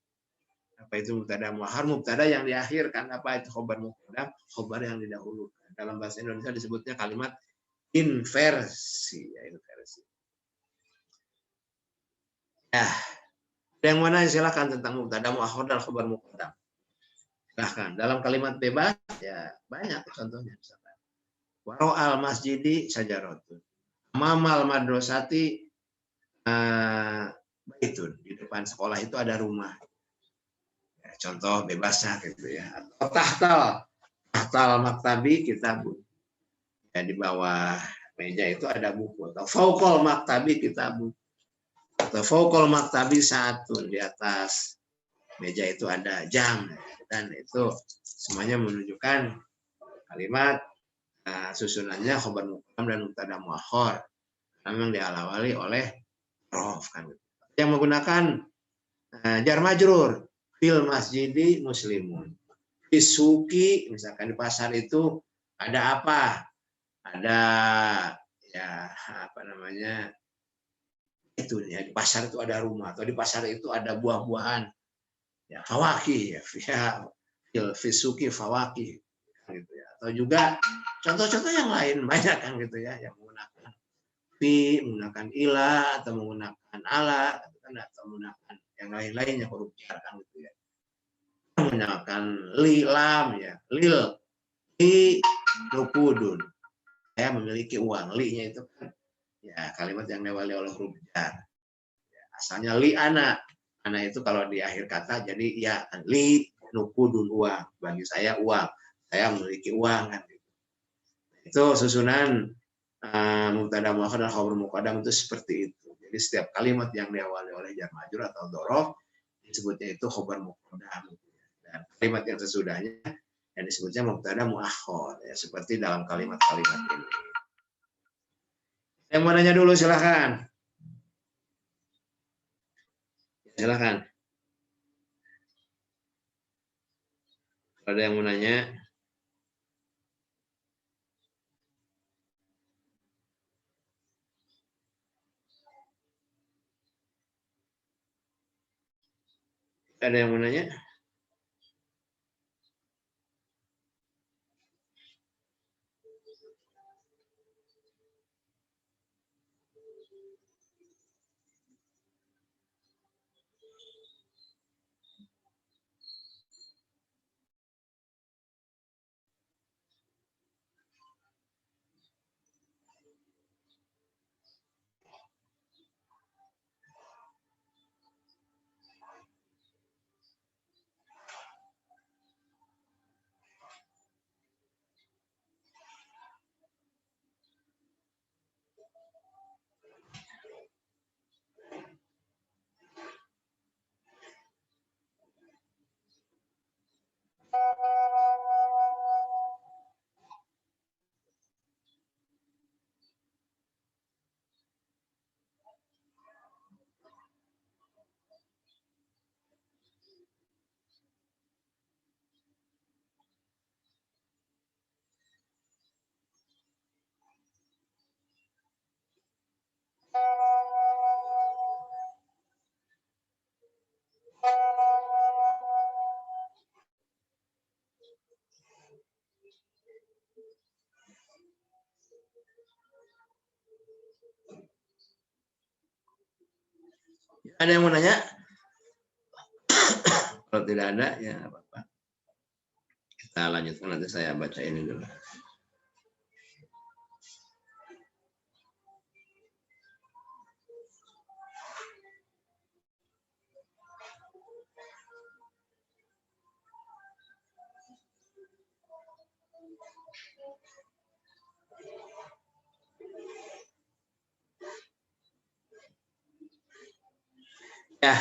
Apa itu mubtada muakhir? Mubtada yang di akhir kan. Apa itu khobar muqaddam? Khobar yang didahulukan. Dalam bahasa Indonesia disebutnya kalimat inversi, ya inversi. Ya, yang mana silakan tentang mubtada muakhir dan khobar muqaddam. Silahkan. Dalam kalimat bebas ya banyak contohnya misalkan. Waro al masjidi sajaratun. Mamal madrasati baitun. Di depan sekolah itu ada rumah. Ya, contoh bebasnya gitu ya. Atau tahtal maktabi kitabun. Ya, di bawah meja itu ada buku. Atau fauqal maktabi kitabun. Atau fauqal maktabi saatun. Di atas meja itu ada jam. Dan itu semuanya menunjukkan kalimat susunannya khobar muqaddam dan mubtada muakhir. Memang diawali oleh dzaraf kan. Yang menggunakan jar majrur fil masjidi muslimun. Fisuki misalkan di pasar itu ada apa? Ada ya apa namanya? Itu ya di pasar itu ada rumah atau di pasar itu ada buah-buahan. Ya fawakih ya fisuki fawakih gitu ya. Atau juga contoh-contoh yang lain banyak kan gitu ya yang menggunakan fi, menggunakan ila atau menggunakan ala atau menggunakan yang lain-lainnya huruf jar kan gitu ya. Menggunakan li lam ya, lil li nukudun. Saya memiliki uang, li-nya itu kan ya kalimat yang diawali oleh huruf jar. Ya, asalnya li ana. Ana itu kalau di akhir kata jadi ya li nukudun uang. Bagi saya uang. Saya memiliki uang kan gitu. Itu susunan mubtada muakhir dan khabar muqaddam itu seperti itu. Jadi setiap kalimat yang diawali oleh jar majrur atau dzaraf disebutnya itu khabar muqaddam. Dan kalimat yang sesudahnya yang disebutnya mubtada muakhir ya seperti dalam kalimat-kalimat ini. Yang mau nanya dulu silakan. Silakan. Kalau ada yang mau nanya. Ada yang mau nanya? Ada yang mau nanya? Kalau tidak ada, ya apa-apa. Kita lanjutkan nanti saya baca ini dulu. Ya.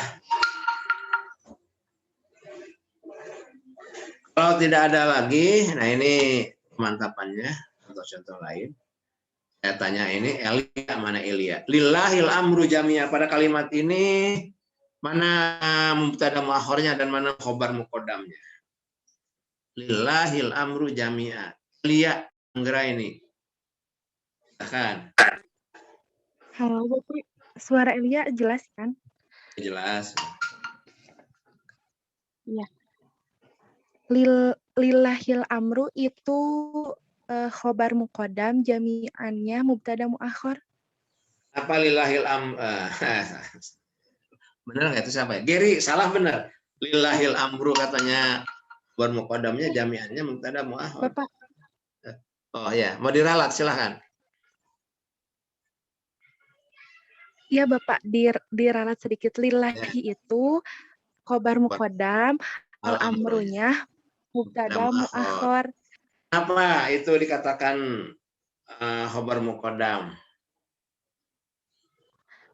Kalau tidak ada lagi, nah ini pemantapannya atau contoh lain. Saya tanya ini Elia, mana Elia? Lillahil amru jami'a. Pada kalimat ini mana mubtada muakhirnya dan mana khobar muqaddamnya? Lillahil amru jami'a. Elia Anggra ini. Silakan. Halo Bapak, suara Elia jelas kan? Jelas. Iya. Lillahil amru itu khobar muqaddam, jami'annya mubtada muakhir. Apa lillahil benar nggak itu siapa? Gary salah benar. Lillahil amru katanya khobar muqaddamnya jami'annya mubtada muakhir. Bapak, Oh ya, mau diralat silahkan. iya Bapak, diralat sedikit. Lillahi itu khobar muqaddam, al-amrunya mubtada muakhir. Kenapa itu dikatakan khobar muqaddam?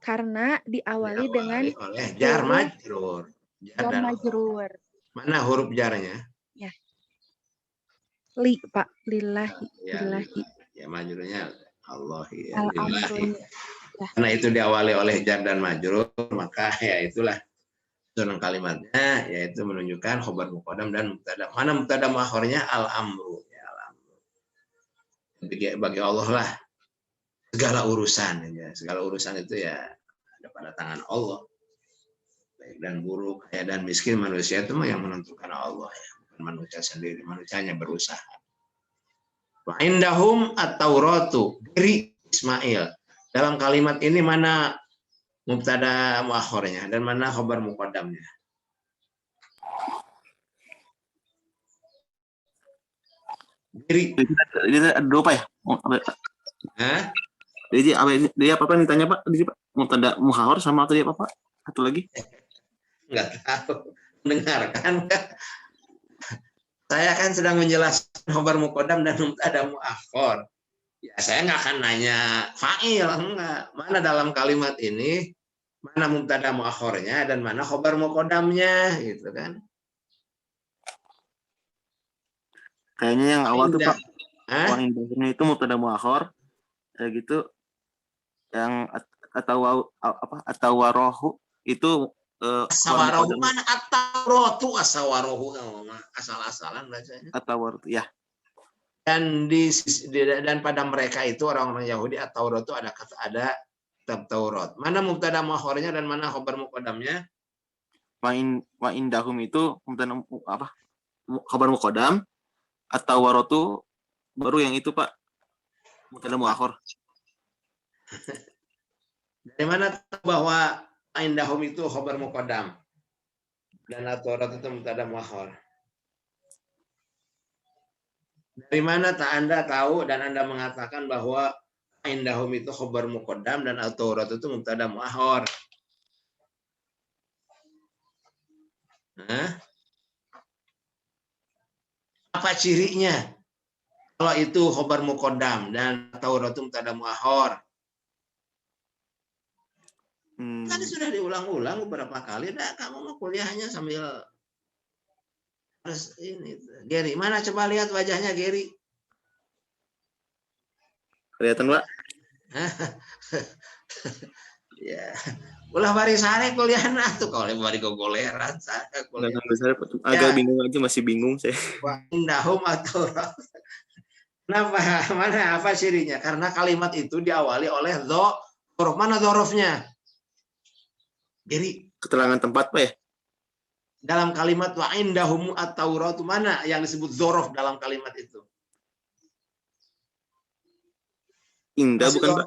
Karena diawali dengan oleh jar majrur. jar majrur. Mana huruf jarnya? Ya. Li, Pak, lillahi, Ya, lillahi. ya majrurnya Allah ya. Al-amrunya. Ya. Karena itu diawali oleh jar dan majrur, maka ya itulah susunan kalimatnya yaitu menunjukkan khobar muqaddam dan mubtada. Mana mubtada muakhirnya al-amru ya, al-amru. Bagi Allah lah segala urusan ya. Segala urusan itu ya ada pada tangan Allah. Baik dan buruk, kaya dan miskin manusia itu yang menentukan Allah ya, bukan manusia sendiri. Manusianya berusaha. Wa indahum at-tauratu dari Ismail. Dalam kalimat ini mana mubtada muakhirnya dan mana khabar muqaddamnya? Diri. Ini ada dua Pak ya? Hah? Jadi apa yang ditanya Pak? Jadi Pak, mubtada muakhir sama tadi apa Pak? Satu lagi? Enggak tahu. Dengarkan. Saya kan sedang menjelaskan khabar muqaddam dan mubtada muakhir. Ya, saya nggak akan nanya fa'il, enggak. Mana dalam kalimat ini mana mubtada muakhirnya dan mana khabar muqaddamnya gitu kan. Kayaknya yang awal tuh Pak. Hah? Wa indahnya itu mubtada muakhir. Kayak gitu. Yang atau warohu itu Asawarohu mana at-tauratu asawarohu asal-asalan bacanya. At-Taurat ya. Dan pada mereka itu orang-orang Yahudi at-Taurat itu ada kitab Taurat. Mana mubtada muakhirnya dan mana khabar muqaddamnya? Wa indahum itu mubtada apa? Khabar muqaddam. At-Tauratu baru yang itu Pak. Mubtada muakhir. Dari mana tahu bahwa indahum itu khabar muqaddam dan at-Taurat itu mubtada muakhir? Dari mana Anda tahu dan Anda mengatakan bahwa indahum itu khabar muqaddam dan at-Taurat itu mubtada muakhir? Apa cirinya? Kalau itu khabar muqaddam dan Taurat itu mubtada muakhir. Kan sudah diulang-ulang beberapa kali. Dah kamu mau kuliahnya sambil harus ini. Gary, mana coba lihat wajahnya Gary? Kelihatan Pak? Ya. Ulah bari sare kuliahna tuh kalau bari gogoleran saya kuliah. Agak bingung aja, masih bingung saya. Indahum atau kenapa? Mana apa cirinya? Karena kalimat itu diawali oleh dzorof. Mana dzorofnya? Jadi Keterangan tempat Pak ya? Dalam kalimat wa indahum at-Taurat mana yang disebut dzorof dalam kalimat itu? Indah Masih bukan Pak?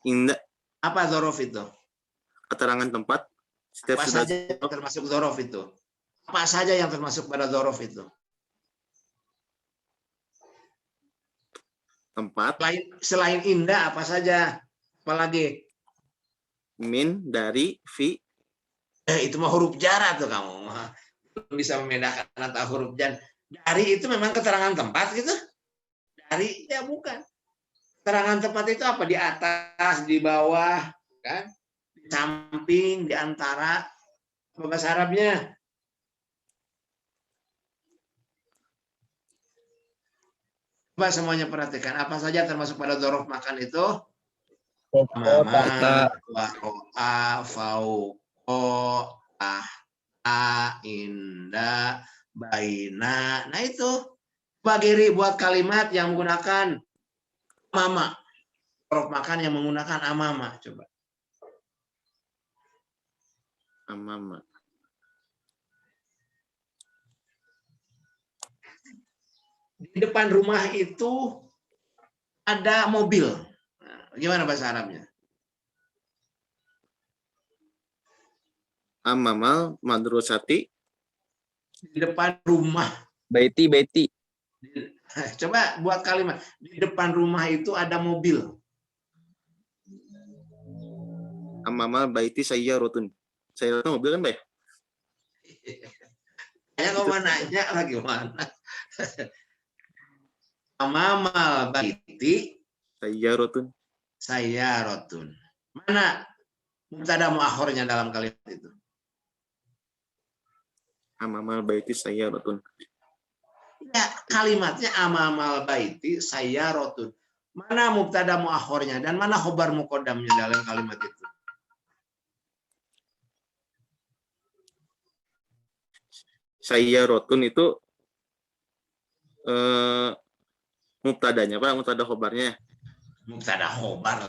Indah. Apa dzorof itu? Keterangan tempat. Apa saja yang termasuk dzorof itu? Apa saja yang termasuk pada dzorof itu? Tempat. Selain indah apa saja? Apalagi? Min, dari, fi. Itu mah huruf jar tuh kamu. Bisa membedakan antara huruf jar. Dari itu memang keterangan tempat gitu? Dari ya bukan. Keterangan tempat itu apa? Di atas, di bawah, kan? Di samping, di antara. Apa bahasa Arabnya? Coba semuanya perhatikan. Apa saja termasuk pada dzaraf makan itu? Mama, waro'a, fauqo, tahta, inda, baina. Nah itu. Bagiri buat kalimat yang menggunakan amama. Dzaraf makan yang menggunakan amama. Coba. Amama. Di depan rumah itu ada mobil. Nah, gimana bahasa Arabnya? Amamal madrasati. Di depan rumah. Baiti. Coba buat kalimat. Di depan rumah itu ada mobil. Amamal baiti sayyaratun. Sayyaratun mobil kan, Pak? Kayaknya kau nanya lagi mana? Amamal baiti sayyaratun. Mana mubtada muakhirnya dalam kalimat itu? Amamal baiti sayyaratun. Ya, kalimatnya amamal baiti sayyaratun. Mana mubtada muakhirnya dan mana khobar muqaddamnya dalam kalimat itu? Sayyaratun itu mubtadanya, Pak, mubtada khobarnya. Mubtada khobar.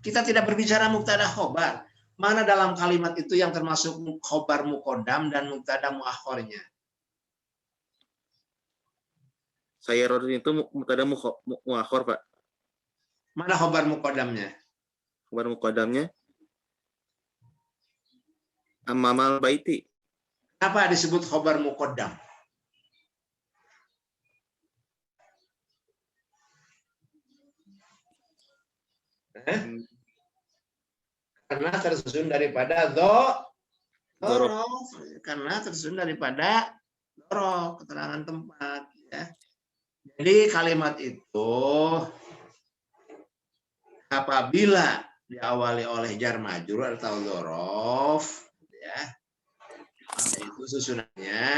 Kita tidak berbicara mubtada khobar. Mana dalam kalimat itu yang termasuk khobar muqaddam dan mubtada muakhirnya? Sayyaratun itu mubtada muakhir, Pak. Mana khobar muqaddamnya? Khobar muqaddamnya amamal baiti. Kenapa disebut khobar muqaddam? Karena tersusun daripada dzaraf. Karena tersusun daripada dzaraf, keterangan tempat. Ya. Jadi kalimat itu apabila diawali oleh jar majrur atau dzaraf, ya, itu susunannya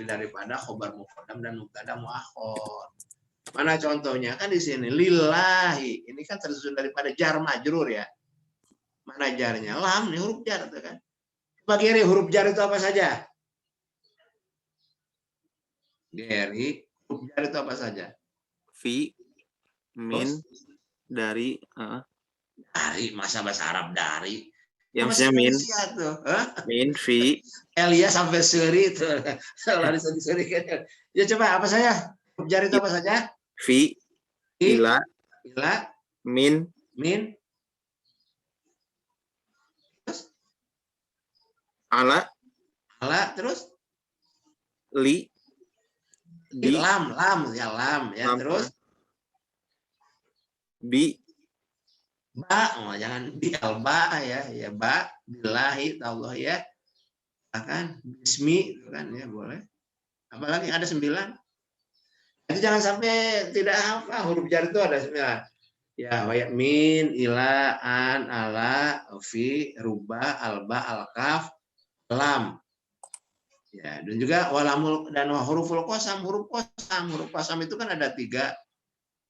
daripada khobar muqaddam dan mubtada muakhir. Mana contohnya? Kan di sini lillahi. Ini kan tersusun daripada jar majrur ya. Mana jarnya? Lam nih huruf jar itu kan. Bagi huruf jar itu apa saja? Geri, huruf jar itu apa saja? Fi, min, dari, dari, masa bahasa Arab dari? yang maksudnya min, min, fi. Elia sampai seri itu. Kalau diseri kan. Ya coba apa saja? Huruf jar itu apa saja? Fi, ila, min, ala, terus li, di, lam ya, terus bi, ba, jangan bi alba ya ba, billahi Allah ya, kan bismi itu kan ya boleh. Apalagi ada 9. Itu jangan sampai tidak apa huruf jar itu ada 9. Ya, wa min, ila, an, ala, fi, ruba, alba, alkaf, lam. Ya, dan juga walamul dan huruful qasam. Huruf qasam itu kan ada 3.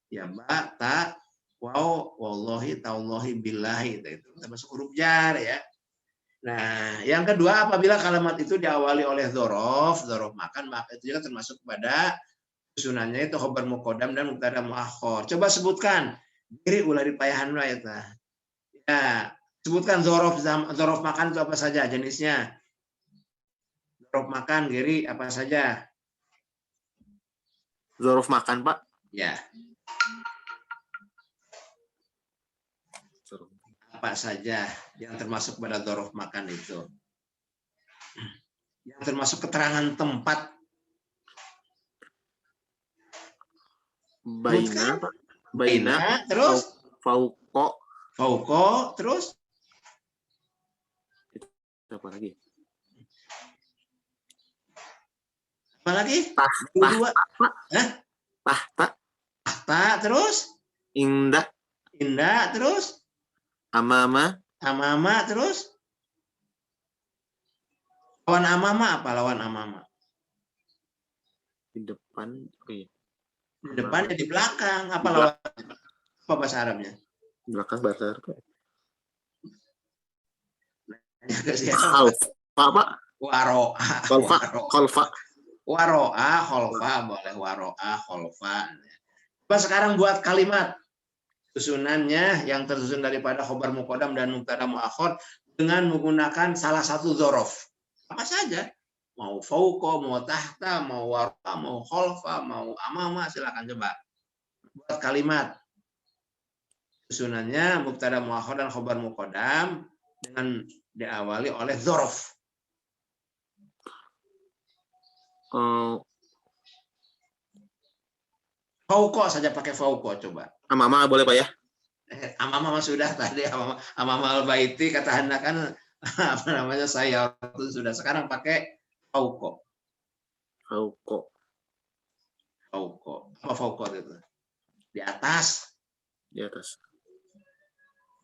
Ya, ba, ta, waw, wallahi, taullahi, billahi. Itu termasuk huruf jar ya. Nah, yang kedua apabila kalimat itu diawali oleh dzaraf makan, maka itu juga termasuk pada susunannya itu khobar muqaddam dan mubtada muakhir. Coba sebutkan. Diri ulah dipayahan lah itu. Ya, sebutkan dzaraf makan itu apa saja jenisnya? Dzaraf makan, Giri, apa saja? dzaraf makan, Pak. Ya. Apa saja yang termasuk pada dzaraf makan itu? Yang termasuk keterangan tempat. Baina, Pak. Baina, terus fauqo, terus apa lagi? Apa lagi? Tahta, terus indah, terus amama, Amama terus lawan amama apa lawan amama? Di depan. Oh iya. Di depan ya di belakang. Apa Di lawan apa bahasa Arabnya? Di belakang bahasa Arab. Ke siapa? Khalfa, Pak. Waro'a. Khalfa. Khalfa. Waro'a, kholfa boleh waro'a, kholfa. Coba sekarang buat kalimat susunannya yang tersusun daripada khobar muqaddam dan mubtada muakhir dengan menggunakan salah satu dzaraf. Apa saja. Mau fauqa, mau tahta, mau waro'a, mau kholfa, mau amama, silakan coba. Buat kalimat susunannya mubtada muakhir dan khobar muqaddam dengan diawali oleh dzaraf. Fauqa saja pakai fauqa coba. Amama boleh Pak ya? Amama sudah tadi amama al-baiti kata Anda kan apa namanya saya itu sudah sekarang pakai fauqa. Fauqa. Fauqa. Apa fauqa itu? Di atas. Di atas.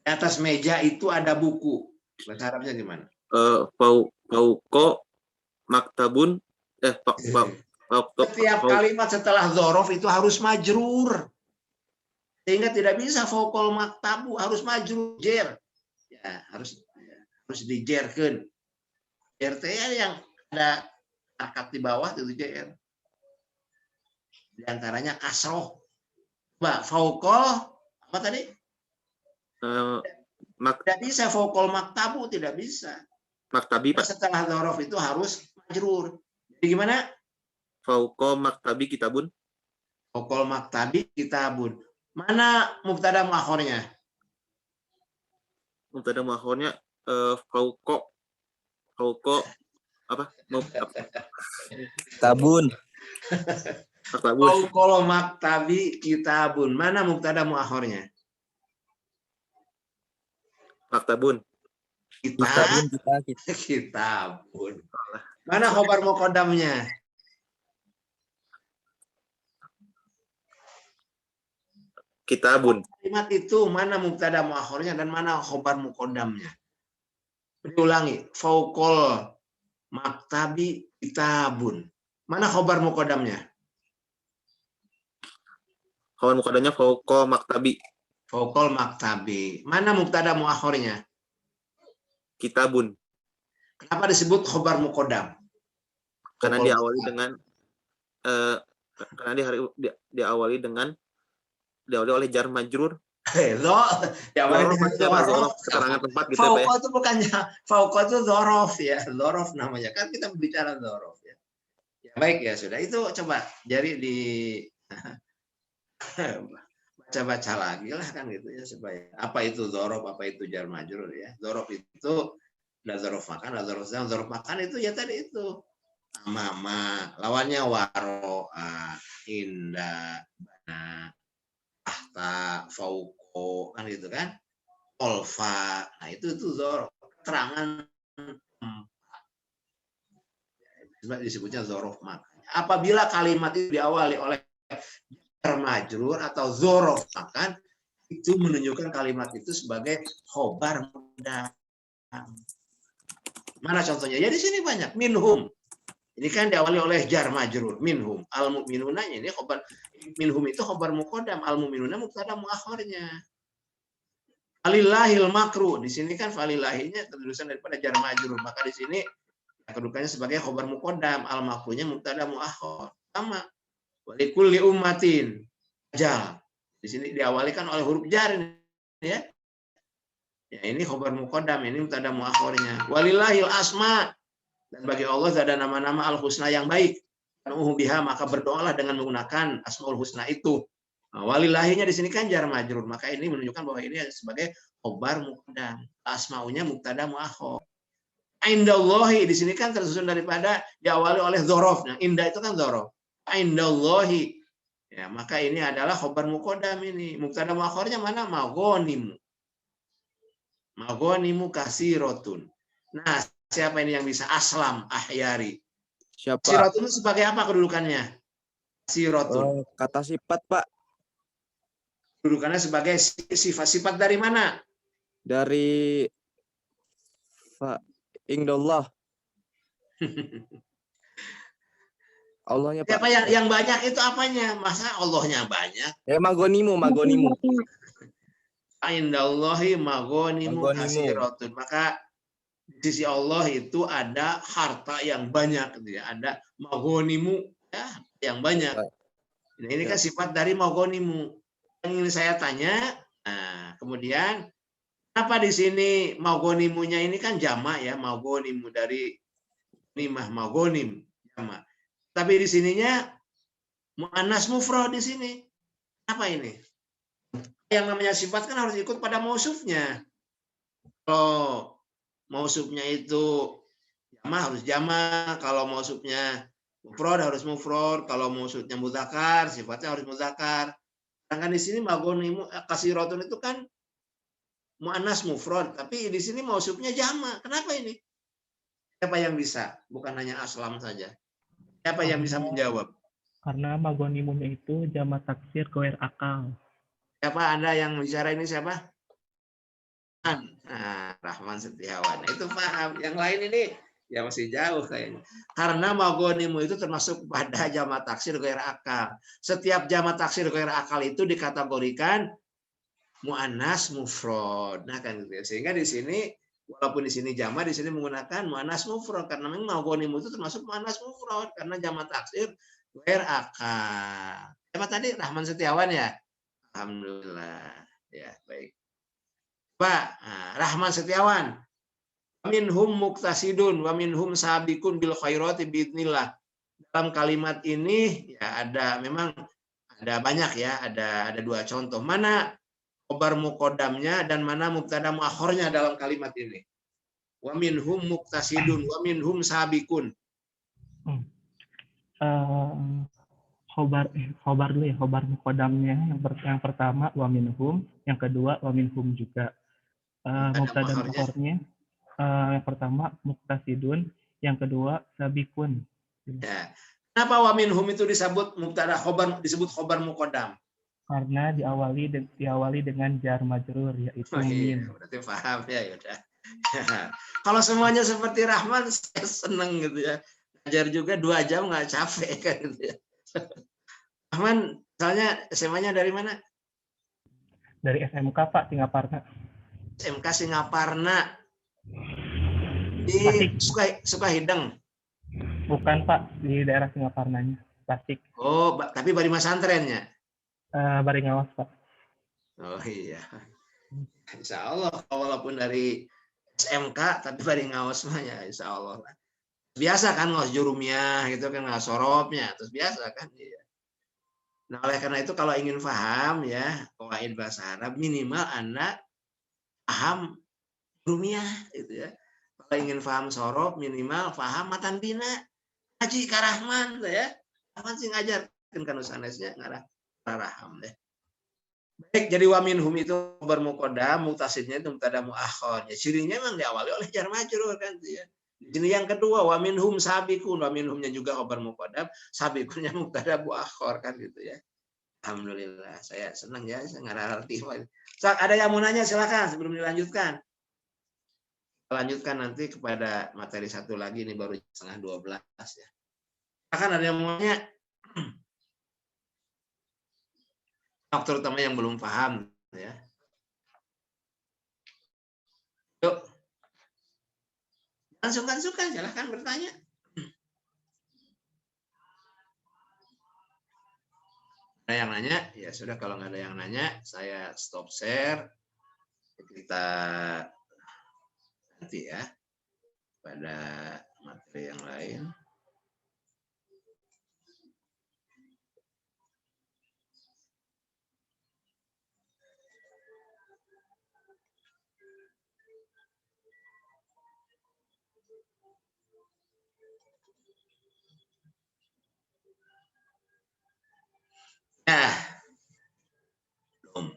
Di atas meja itu ada buku. Bahasa Arabnya gimana? Fauqa maktabun Setiap kalimat setelah dzaraf itu harus majrur. Sehingga tidak bisa fauqal maktabu harus majrur jer. Ya, harus dijerkeun. RT yang ada akad di bawah itu JR. Di antaranya kasroh. Mbak, fauqal apa tadi? Tidak bisa fauqal maktabu, tidak bisa. Maktabi Pak. Setelah dzaraf itu harus majrur. Jadi gimana? Fauqa maktabi kitabun. Fauqal maktabi kitabun. Mana mubtada muakhirnya? Mubtada muakhirnya fauqa apa? Tabun. Fauqal maktabi kitabun. Mana mubtada muakhirnya? Maktabun. Kitabun. Mana khobar muqaddamnya? Kitabun. Kalimat itu mana mubtada muakhirnya dan mana khobar muqaddamnya? Diulangi. Fauqal maktabi kitabun. Mana khobar muqaddamnya? Khobar muqaddamnya fauqa maktabi. Fauqal maktabi. Mana mubtada muakhirnya? Kitabun. Kenapa disebut khobar muqaddam? Karena diawali dengan diawali oleh jar majrur. Keterangan tempat gitu ya Pak ya. Fauqa itu bukannya fauqa itu dzaraf ya, dzaraf namanya. Kan kita bicara dzaraf ya. Ya baik ya sudah itu coba jadi di baca-baca lagi lah kan gitu ya supaya apa itu dzaraf, apa itu jar majrur ya. Dzaraf itu ada dzaraf makan, ada dzaraf makan itu ya tadi itu amama, lawannya waro'a, inda, bana, tahta, fauqo kan gitu kan. Olfa. Nah, itu dzaraf. Keterangan disebutnya dzaraf makanya. Apabila kalimat itu diawali oleh jar majrur atau dzaraf makan itu menunjukkan kalimat itu sebagai khobar muqaddam. Mana contohnya? Ya di sini banyak. Minhum. Ini kan diawali oleh jar majrur. Minhum. Al-mu'minuna ini khobar minhum itu khobar muqaddam. Al-mu'minuna mubtada muakhirnya. Falillahil makru. Di sini kan falillahinya terusan daripada jar majrur. Maka di sini kedudukannya sebagai khobar muqaddam. Al-makrunya mubtada muakhir. Sama. Walikulli ummatin ajal. Di sini diawali kan oleh huruf jar ya. Ya ini khobar muqaddam, ini mubtada muakhirnya. Walillahil asma. Dan bagi Allah ada nama-nama al-husna yang baik. Biha maka berdoalah dengan menggunakan asmaul husna itu. Nah, walillahinya di sini kan jar majrur, maka ini menunjukkan bahwa ini sebagai khobar muqaddam. Asmaunya mubtada muakhir. Indallahi di sini kan tersusun daripada diawali oleh dzaraf. Nah, indah itu kan dzaraf. Indallahi. Ya, maka ini adalah khobar muqaddam ini. Mubtada muakhirnya mana? Maghonimu. Maghonimu kasirotun. Nah, siapa ini yang bisa? Aslam Ahyari. Siapa? Kasirotun itu sebagai apa kedudukannya? Kasirotun. Kata sifat, Pak. Kedudukannya sebagai sifat. Sifat dari mana? Dari Fa indallah. Allahnya Pak. Siapa yang banyak itu apanya? Masa Allahnya banyak? Magonimu. Indallahi maghanimun Maghanimu. kasiratun. Maka di sisi Allah itu ada harta yang banyak, gitu ya. Ada maghanimu ya, yang banyak. Nah, ini kan sifat dari maghanimu. Yang ingin saya tanya, nah, kemudian kenapa di sini maghanimunya ini kan jamak ya, maghanimu dari nimah maghanim jamak. Tapi di sininya muannas mufrad di sini. Apa ini? Yang namanya sifat kan harus ikut pada mausufnya. Kalau mausufnya itu jamak harus jamak, kalau mausufnya mufrad harus mufrad, kalau mausufnya mudzakar sifatnya harus mudzakar. Sedangkan di sini maghanimu kasiratun itu kan muannas mufrad, tapi di sini mausufnya jamak. Kenapa ini? Siapa yang bisa? Bukan hanya Aslam saja. Siapa yang bisa menjawab? Karena maghanimunya itu jamak taksir ghair akal. Siapa Anda yang bicara ini siapa? Nah, Rahman Setiawan. Itu paham. Yang lain ini ya masih jauh kayaknya. Karena maghanimu itu termasuk pada jamak taksir ghair akal. Setiap jamak taksir ghair akal itu dikategorikan muannas mufrad. Nah kan gitu ya. Sehingga di sini walaupun di sini jamak, di sini menggunakan muannas mufrad karena memang maghanimu itu termasuk muannas mufrad karena jamak taksir ghair akal. Siapa tadi? Rahman Setiawan ya? Alhamdulillah. Ya, baik. Pak, Rahman Setiawan. Minhum muktasidun wa minhum sabiqun bil khairati biidznillah. Dalam kalimat ini ya memang ada banyak ya, ada dua contoh. Mana khobar muqaddamnya dan mana mubtada muakhornya dalam kalimat ini? Wa minhum muktasidun wa minhum sabiqun. Khobar dulu ya, khobar muqaddamnya yang pertama wa minhum, yang kedua wa minhum juga. Mubtada muakhornya yang pertama muktasidun, yang kedua sabikun. Ya. Kenapa wa minhum itu disebut mubtada khobar, disebut khobar muqaddam? Karena diawali dengan jar majrur yaitu min. Berarti paham ya, udah. Kalau semuanya seperti Rahman, saya seneng gitu ya. Ngajar juga 2 jam nggak capek kan gitu ya. Rahman, misalnya SMA-nya dari mana? Dari SMK Pak, Singaparna. SMK Singaparna. Di Sukahideng. Bukan Pak, di daerah Singaparnanya, Tasik. Oh, tapi bari masantrennya. Baringawas Pak. Oh iya. Insya Allah, walaupun dari SMK, tapi Baringawas mah ya insya Allah. Biasa kan ngos jurumiyah gitu kan, nggak sorobnya, terus biasa kan. Iya. Nah oleh karena itu kalau ingin paham ya qawaid bahasa Arab minimal Anda paham jurumiyah gitu ya. Kalau ingin paham sorob minimal paham matan bina. Haji Karahman ya. Rahman sih ngajarkan kan sanesnya ngarah raham deh. Baik, jadi wa minhum itu bermuqaddam, mutasidnya itu mubtada muakhar. Ya, cirinya memang diawali oleh jar majrur kan ya. Di sini yang kedua wa minhum sabiqun, wa minhumnya juga khabar muqaddam, sabiqunnya mubtada muakhar kan gitu ya. Alhamdulillah, saya senang ya saya ngarah arti. Ada yang mau nanya silakan sebelum dilanjutkan. Lanjutkan nanti kepada materi satu lagi, ini baru 11:30 ya. Akan ada yang mau nanya, terutama yang belum paham ya. Yuk, sungkan-sungkan silahkan bertanya. Ada yang nanya? Ya sudah, kalau nggak ada yang nanya, saya stop share. Kita nanti ya pada materi yang lain. Nah, belum.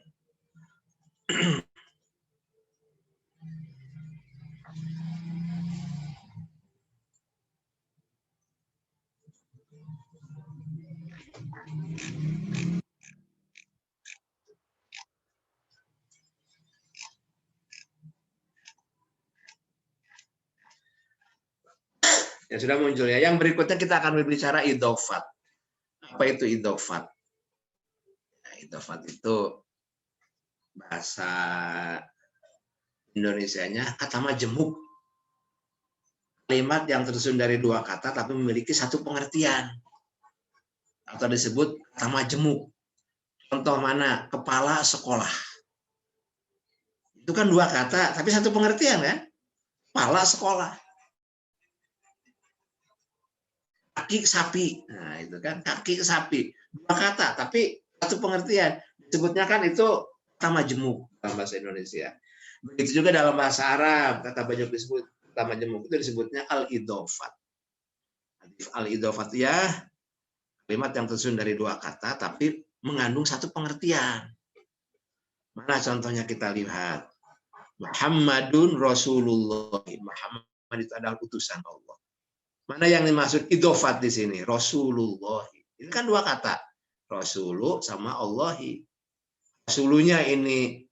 Ya sudah muncul ya. Yang berikutnya kita akan berbicara idofat. Apa itu idofat? Nah, idofat itu bahasa Indonesianya kata majemuk. Kalimat yang tersusun dari dua kata tapi memiliki satu pengertian. Atau disebut kata majemuk. Contoh mana? Kepala sekolah. Itu kan dua kata tapi satu pengertian kan? Kepala sekolah. Kaki sapi. Nah, itu kan kaki sapi. Dua kata tapi satu pengertian. Disebutnya kan itu kata majemuk dalam bahasa Indonesia. Begitu juga dalam bahasa Arab, kata majemuk disebut kata majemuk itu disebutnya al-idofat. Al-idofat ya kalimat yang tersusun dari dua kata tapi mengandung satu pengertian. Mana contohnya kita lihat. Muhammadun Rasulullah. Muhammad itu adalah utusan Allah. Mana yang dimaksud idofat di sini? Rasulullah. Ini kan dua kata. Rasulu sama Allahi. Rasulunya ini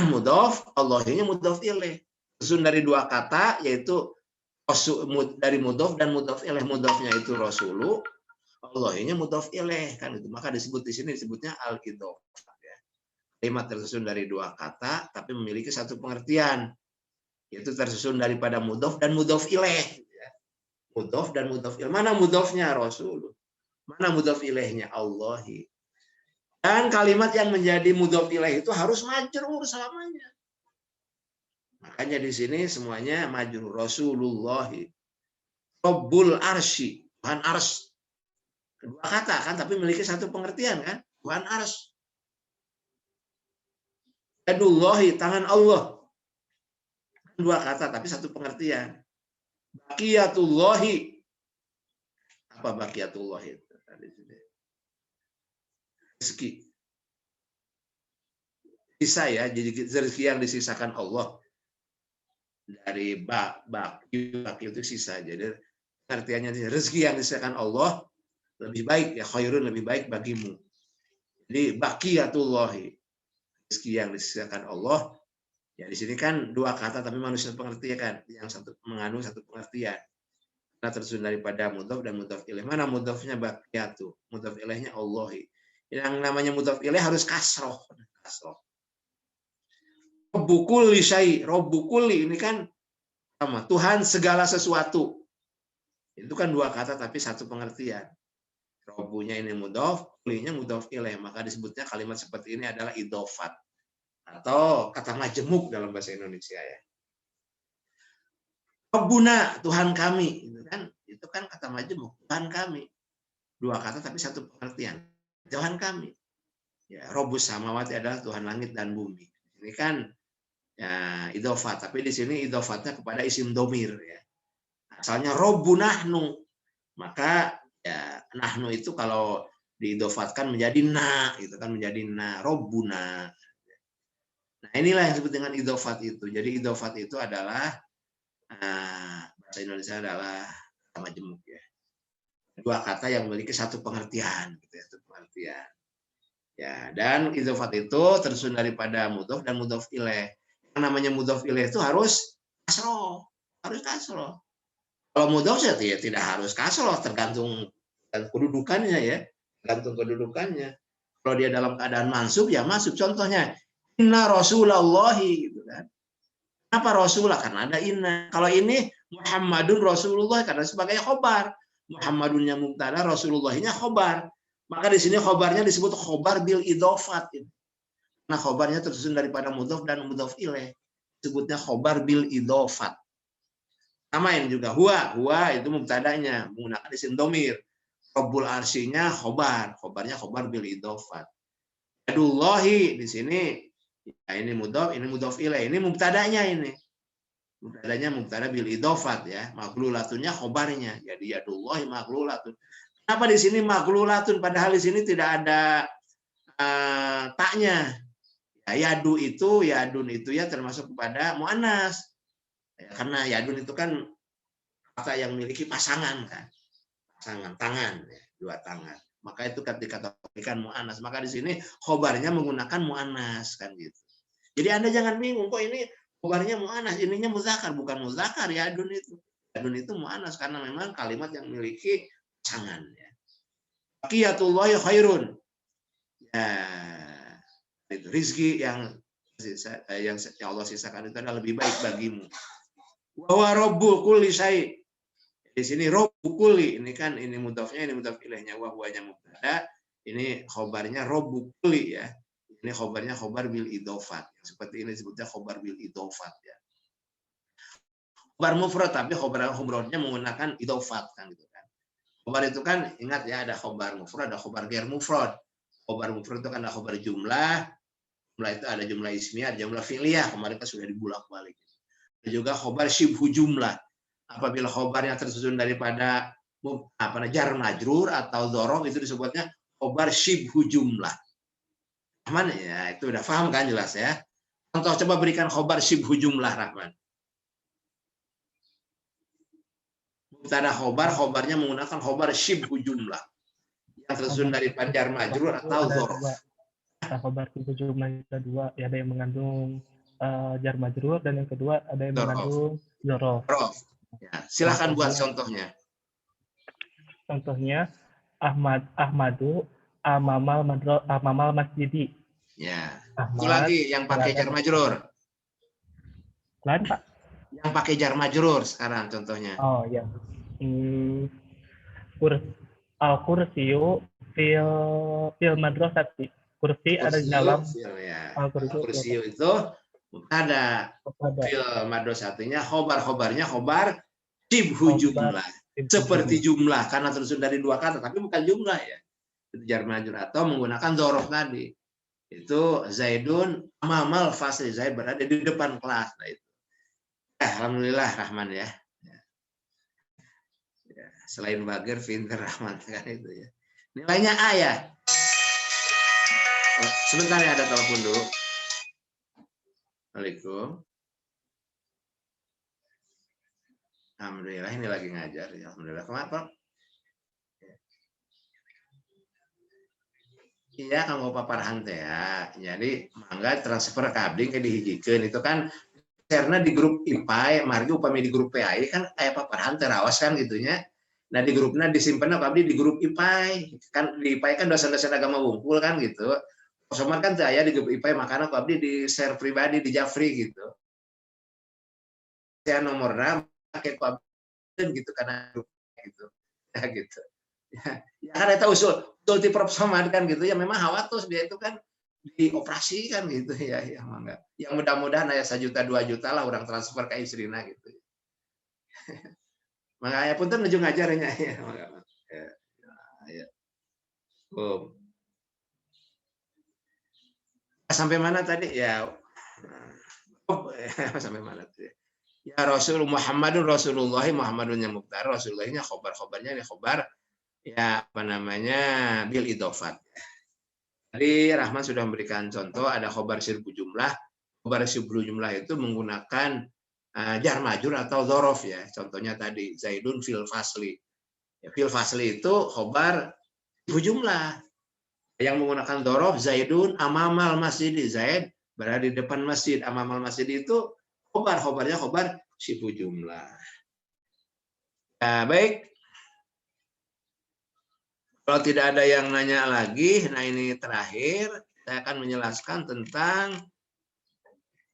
mudhof, Allahinya mudhof ilaih. Tersusun dari dua kata yaitu dari mudhof dan mudhof ilaih. Mudhofnya itu rasulu, Allahinya mudhof ilaih kan itu. Maka disebut di sini disebutnya al-idofat ya. Kalimat tersusun dari dua kata tapi memiliki satu pengertian. Yaitu tersusun daripada mudhof dan mudhof ilaih. Mudhof dan mudhof ilaih. Mana mudhofnya? Rasul. Mana mudhof ilaihnya? Allahi. Dan kalimat yang menjadi mudhof ilaih itu harus majrur selamanya. Makanya di sini semuanya majrur. Rasulullahi. Rabbul arsy. Tuhan ars. Kedua kata kan, tapi memiliki satu pengertian kan? Tuhan ars. Yadullahi, tangan Allah. Dua kata tapi satu pengertian. Baqiyatullahi. Apa baqiyatullahi itu? Rezeki. Sisa ya, jadi rezeki yang disisakan Allah. Dari baki itu sisa. Jadi artinya rezeki yang disisakan Allah lebih baik ya, khairun lebih baik bagimu. Jadi baqiyatullahi. Rezeki yang disisakan Allah. Ya di sini kan dua kata tapi manusia pengertian kan, yang satu mengandung satu pengertian. Karena tersusun daripada mudhof dan mudhof ilaih. Mana mudhofnya baqiyatu? Mudhof ilaihnya Allahi. Yang namanya mudhof ilaih harus kasroh. Kasroh. Robbukul syai, robbukul ini kan sama Tuhan segala sesuatu. Itu kan dua kata tapi satu pengertian. Robbunya ini mudhof, kulinya mudhof ilaih. Maka disebutnya kalimat seperti ini adalah idofat. Atau kata majemuk dalam bahasa Indonesia ya. Rabbuna, Tuhan kami, itu kan kata majemuk, Tuhan kami. Dua kata tapi satu pengertian. Tuhan kami. Ya, Rabbus samawati adalah Tuhan langit dan bumi. Ini kan ya, idofat, tapi di sini idofatnya kepada isim domir ya. Asalnya Rabbunahnu. Maka ya nahnu itu kalau diidofatkan menjadi na, itu kan menjadi na, Rabbuna. Nah inilah yang disebut dengan idofat itu. Jadi idofat itu adalah bahasa Indonesia adalah kata majemuk ya. Dua kata yang memiliki satu pengertian, gitu ya, satu pengertian. Ya, dan idofat itu tersusun daripada mudhof dan mudhof ilaih. Yang namanya mudhof ilaih itu harus kasroh, harus kasroh. Kalau mudhof ya tidak harus kasroh, tergantung kedudukannya ya, tergantung kedudukannya. Kalau dia dalam keadaan mansub ya mansub. Contohnya inna rasulallahi gitu kan. Kenapa Rasulullah? Karena ada inna. Kalau ini Muhammadun Rasulullah karena sebagai khobar. Muhammadunnya mubtada, Rasulullahnya khobar. Maka di sini khobarnya disebut khobar bil idofat. Nah khobarnya tersusun daripada mudhof dan mudhof ilaih. Disebutnya khobar bil idofat. Sama ini juga huwa itu mubtadanya menggunakan isim domir. Rabbul arsinya khobar, khobarnya khobar bil idofat. Yadullahi di sini ya ini mudhof, ini mudhof ilaih, ini mubtadanya ini. Mubtadanya mubtada bil idofat ya, maghlulatunnya khobarnya. Jadi yadullahi maghlulatun. Kenapa di sini maghlulatun padahal di sini tidak ada taknya. Ya, yadun itu ya termasuk kepada muannas. Ya, karena yadun itu kan kata yang memiliki pasangan kan. Pasangan tangan ya, dua tangan. Maka itu ketika dikategorikan muannas, maka di sini khobarnya menggunakan muannas kan gitu. Jadi Anda jangan bingung kok ini Khobarnya mu'anas, ininya muzakkar, bukan muzakkar yadun itu. Yadun itu mu'anas karena memang kalimat yang memiliki pasangan. Ya. Baqiyatullahi khairun. Ya, itu rizki yang Allah sisakan itu adalah lebih baik bagimu. Wa huwa rabbul kulli syai'. Di sini rabbul kulli, ini kan ini mudhafnya, ini mudhaf ilaihnya, wa huwanya mubtada, ini khobarnya rabbul kulli ya. Ini khobarnya khobar bil idofat. Seperti ini disebutnya khobar bil idofat ya. Khobar mufrad tapi khobar mufradnya menggunakan idofat kan gitu kan. Khobar itu kan ingat ya ada khobar mufrad, ada khobar ghair mufrad. Khobar mufrad itu kan ada khobar jumlah. Jumlah itu ada jumlah ismiyah, ada jumlah fi'liyah. Kemarin kan sudah dibulak-balik. Ada juga khobar syibhu jumlah. Apabila khobarnya tersusun daripada jar majrur atau dzaraf itu disebutnya khobar syibhu jumlah. Rahman ya itu udah paham kan jelas ya. Contoh coba berikan khobar syibhu jumlah Rahman. Mubtada khobarnya menggunakan khobar syibhu jumlah yang tersusun dari jar majrur atau dzaraf. Khobar syibhu jumlah itu ada dua, ya, ada yang mengandung jar majrur dan yang kedua ada yang mengandung dzaraf. Ya, silakan buat contohnya. Contohnya Ahmadu amamal masjidi. Ya. Ahmad, Itu lagi yang pakai jar majrur. Lain, Pak? Yang pakai jar majrur sekarang contohnya. Oh ya. Al-kursiyu fil madrasati. Kursi ada di dalam Al-kursiyu itu ada fil madrasatinya khobarnya khobar syibhu jumlah. Seperti jumlah karena tersusun dari dua kata tapi bukan jumlah ya. Itu jar majrur atau menggunakan dzaraf tadi. Itu Zaidun amamal fasli, Zaid berada di depan kelas. Nah itu. Alhamdulillah Rahman ya. Selain Bagir, pinter Rahman kan itu ya. Nilainya A ya. Oh, sebentar ya ada telepon dulu. Assalamualaikum. Alhamdulillah ini lagi ngajar ya. Alhamdulillah. Kenapa? Iya kanggo paparahan teh ya. Jadi mangga transfer ke abdi ke dihijikeun itu kan karena di grup IPAI, margi upami di grup PAI kan aya paparahan teh raos kan gitunya. Nah di grupnya disimpan abdi di grup IPAI. Kan di IPAI kan dosen-dosen agama wungkul kan gitu. Somad kan teh aya di grup IPAI makanya abdi di share pribadi di Jafri gitu. Saya nomornya pakai abdi gitu karena grup gitu. Ya gitu. Ya kan eta usul di Prof Somad kan gitu ya memang hawatus dia itu kan dioperasi kan gitu ya mangga. Yang mudah-mudahan aya 1 juta 2 juta lah orang transfer ke istrina gitu. Mangga aya punten nuju ngajarnya ya mangga. Ya. Sampai mana tadi ya? Sampai mana tadi? Ya Rasul Muhammadun Rasulullah Muhammadun yang mukhtar Rasulullahnya khobarnya ini khobar ya apa namanya bil idofat. Tadi Rahman sudah memberikan contoh ada khobar syibhu jumlah. Khobar syibhu jumlah itu menggunakan jar majrur atau dzaraf ya. Contohnya tadi Zaidun fil fasli. Ya, fil fasli itu khobar syibhu jumlah. Yang menggunakan dzaraf Zaidun amamal masjid. Zaid berada di depan masjid. Amamal masjid itu khobarnya khobar syibhu jumlah. Ya, baik. Kalau tidak ada yang nanya lagi, nah ini terakhir, saya akan menjelaskan tentang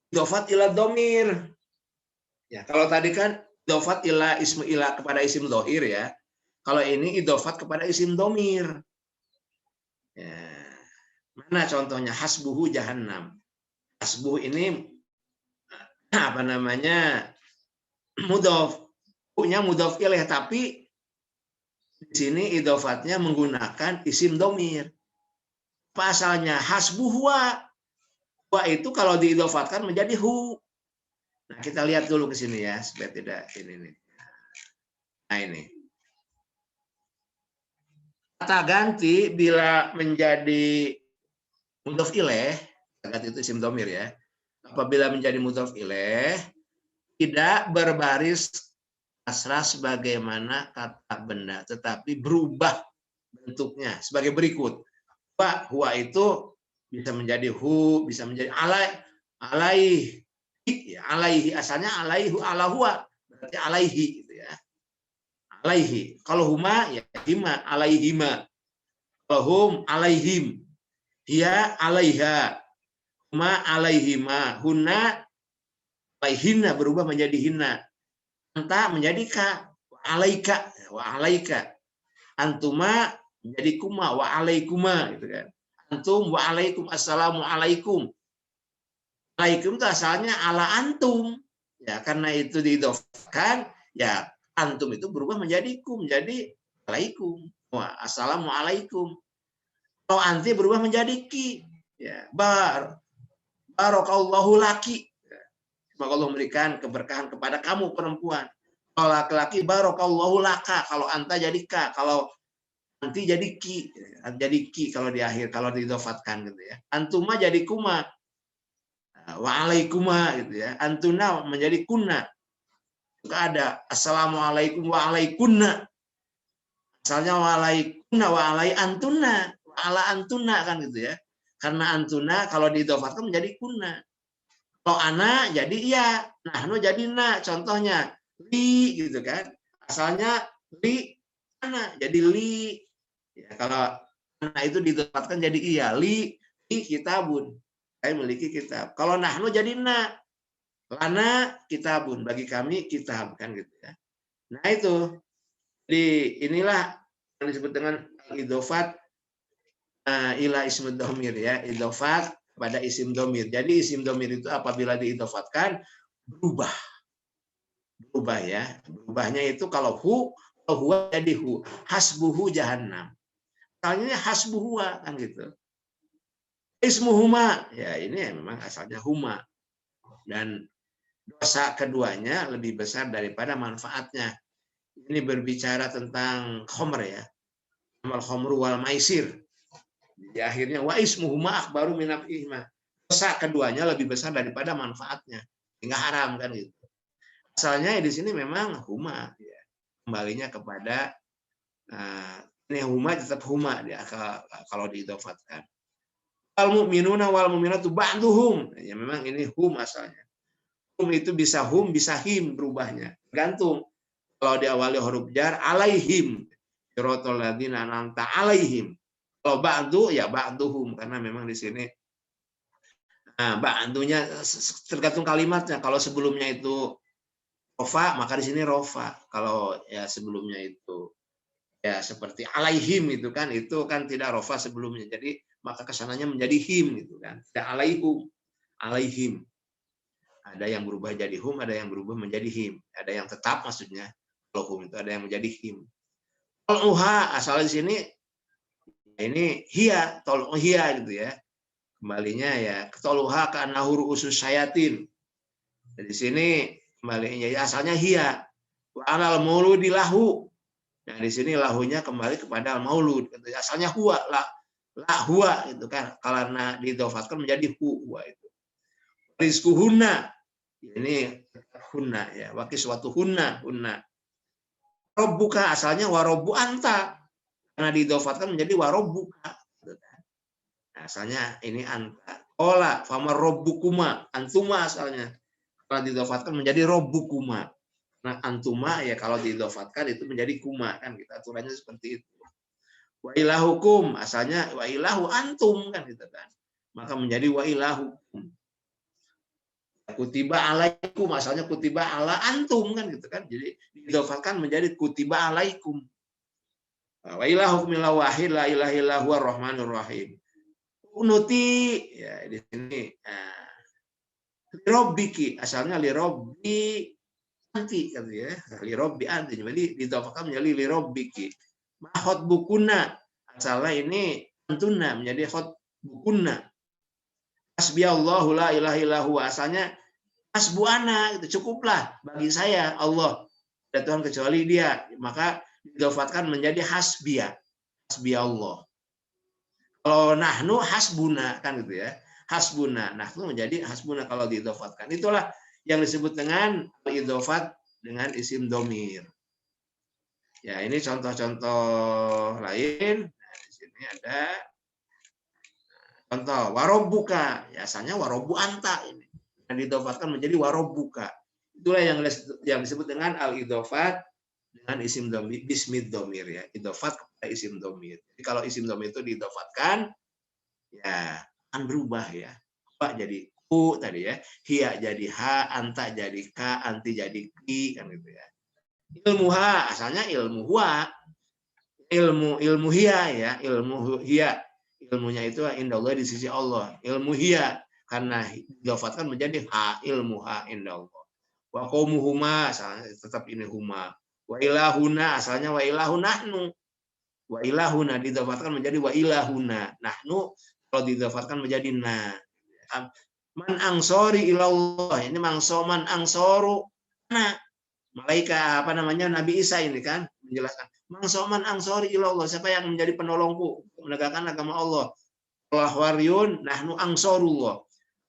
idofat ila domir. Ya, kalau tadi kan idofat ila ismu ila kepada isim dohir ya. Kalau ini idofat kepada isim domir. Ya. Mana contohnya? Hasbuhu jahannam. Hasbuh ini apa namanya? Mudhof. Punya mudhof ilaih tapi di sini idofatnya menggunakan isim domir. Pasalnya hasbuh wa. Wa itu kalau diidofatkan menjadi hu. Nah, kita lihat dulu ke sini ya, supaya tidak ini nih. Nah, ini. Kata ganti bila menjadi mudhof ilaih, ganti itu isim domir ya. Apabila menjadi mudhof ilaih, tidak berbaris kasrah sebagaimana kata benda, tetapi berubah bentuknya sebagai berikut. Huwa itu bisa menjadi hu, bisa menjadi alaih, Ya, alaihi asalnya alaihu ala huwa, berarti alaihi gitu ya. Alaihi. Kalau huma ya hima alaihima. Kalau hum alaihim. Hiya alaiha. Huma alaihima. Hunna alaihinna berubah menjadi hinna. Anta menjadi ka. Wa alaika. Wa alaika. Antuma menjadi kuma. Wa alaikuma. Gitu kan. Antum wa alaikum. Assalamu alaikum. Alaikum itu asalnya ala antum. Ya, karena itu diidhofahkan, ya antum itu berubah menjadi kum, jadi alaikum. Wah, assalamualaikum. Kalau anti berubah menjadi ki. Ya, barakallahu laki. Ya, semoga Allah memberikan keberkahan kepada kamu perempuan. Kalau laki-laki barakallahu laka, kalau anta jadi ka, kalau anti jadi ki. Jadi ki kalau di akhir, kalau diidhofatkan gitu ya. Antuma jadi kuma. Wa'alaikuma gitu ya. Antuna menjadi kunna. Juga ada assalamualaikum wa'alaikunna. Asalnya wa'alaikunna wa'alai antuna. Wa'ala antuna kan gitu ya. Karena antuna kalau diidhofatkan menjadi kunna. Kalau ana jadi iya. Nahnu jadi na. Contohnya li gitu kan. Asalnya li ana jadi li. Ya, kalau ana itu diidhofatkan jadi iya. Li kitabun. Saya memiliki kitab. Kalau nahnu jadi na. Lana kitabun. Bagi kami kitab. Kan gitu ya. Nah itu. Jadi inilah yang disebut dengan idhofat ila ismud dhamir ya. Idhofat pada isim dhamir. Jadi isim dhamir itu apabila diidhofatkan berubah. Berubah ya. Berubahnya itu kalau huwa jadi hu. Hasbuhu jahannam. Misalnya hasbuhuwa kan gitu. Ismuhuma, ya ini memang asalnya huma. Dan dosa keduanya lebih besar daripada manfaatnya. Ini berbicara tentang khomer ya. Amal khomru wal maisir. Di akhirnya wa ismuhuma akbaru min naf'ihima. Dosa keduanya lebih besar daripada manfaatnya. Hingga haram kan gitu. Asalnya di sini memang huma. Ya. Kembalinya kepada ini huma tetap huma ya, kalau diidhofatkan. Al mu'minuna wal mu'minatu ba'duhum. Ya memang ini hum asalnya. Hum itu bisa hum, bisa him berubahnya. Gantung. Kalau diawali huruf jar alaihim. Siratal ladzina an'amta alaihim. Kalau ba'du ya ba'duhum karena memang di sini ba'dunya tergantung kalimatnya. Kalau sebelumnya itu rofa, maka di sini rofa. Kalau ya sebelumnya itu ya seperti alaihim itu kan tidak rofa sebelumnya. Jadi maka kesananya menjadi him gitu kan. Tidak alaihim. Ada yang berubah jadi hum, ada yang berubah menjadi him. Ada yang tetap maksudnya. Kalau hum itu ada yang menjadi him. Tol'uha asal di sini ini hiya, tol'uhiya gitu ya. Kembalinya ya tol'uha ka annahu ru'usus syayatin. Di sini kembalinya ya asalnya hiya. Wa anal mauludi lahu. Nah di sini lahunya kembali kepada al-maulud. Asalnya huwa la huwa itu kan karena diidhofatkan menjadi huwa itu. Rizquhunna ini hunna ya wa kiswatuhunna hunna. Rabbuka asalnya wa rabbu anta karena diidhofatkan menjadi wa rabbuka gitu kan. Nah, asalnya ini anta. Qala famar rabbukuma antuma asalnya karena diidhofatkan menjadi rabbukuma. Nah antuma ya kalau diidhofatkan itu menjadi kuma kan kita aturannya seperti itu. Wa ilahukum asalnya wa ilahu antum kan gitu kan. Maka menjadi wa ilahukum. Kutiba alaikum asalnya kutiba ala antum kan gitu kan. Jadi diidhofatkan menjadi kutiba alaikum. Wa ilahukum ilahu wahid la ilaha illa huwa rahmanur rahim. Unuti ya di sini lirobbiki asalnya lirobbi anti kan ya. Lirobbi anti jadi diidhofatkan menjadi lirobbiki. Mahot bukuna asalnya ini antuna menjadi hot bukuna. Hasbiyallahu la ilaha illahu asalnya hasbuana itu cukuplah bagi saya Allah ada Tuhan kecuali Dia maka diidhofatkan menjadi hasbiya hasbiyallah. Kalau nahnu hasbuna kan gitu ya hasbuna nahnu menjadi hasbuna kalau diidhofatkan. Itulah yang disebut dengan idhofat dengan isim domir. Ya, ini contoh-contoh lain. Nah, di sini ada contoh warobbuka. Ya, asalnya warobbu anta ini. dan diidofatkan menjadi warabbuka. Itulah yang disebut dengan al-idofat dengan isim domir, bismid domir ya, idofat kepada isim domir. Jadi kalau isim domir itu diidofatkan, ya akan berubah ya. Pak jadi ku tadi ya, hia jadi ha, anta jadi ka, anti jadi ki, kan gitu ya. Ilmuha asalnya ilmu huwa, ilmu hia ya, ilmu hia, ilmunya itu indallah di sisi Allah, ilmu hia karena diidofatkan menjadi ha, ilmu ha indallah. Wa qaumuhuma asalnya tetap ini huma. Wa ilahuna asalnya wa ilahu nahnu. Wa ilahuna diidofatkan menjadi wa ilahuna. Nahnu kalau diidofatkan menjadi na. Man angsori ilallah. Ini man angsoru. Nah, malaikat apa namanya Nabi Isa ini kan menjelaskan. Man angsori ilallah. Siapa yang menjadi penolongku menegakkan agama Allah? Allah waryun nahnu angsorullah.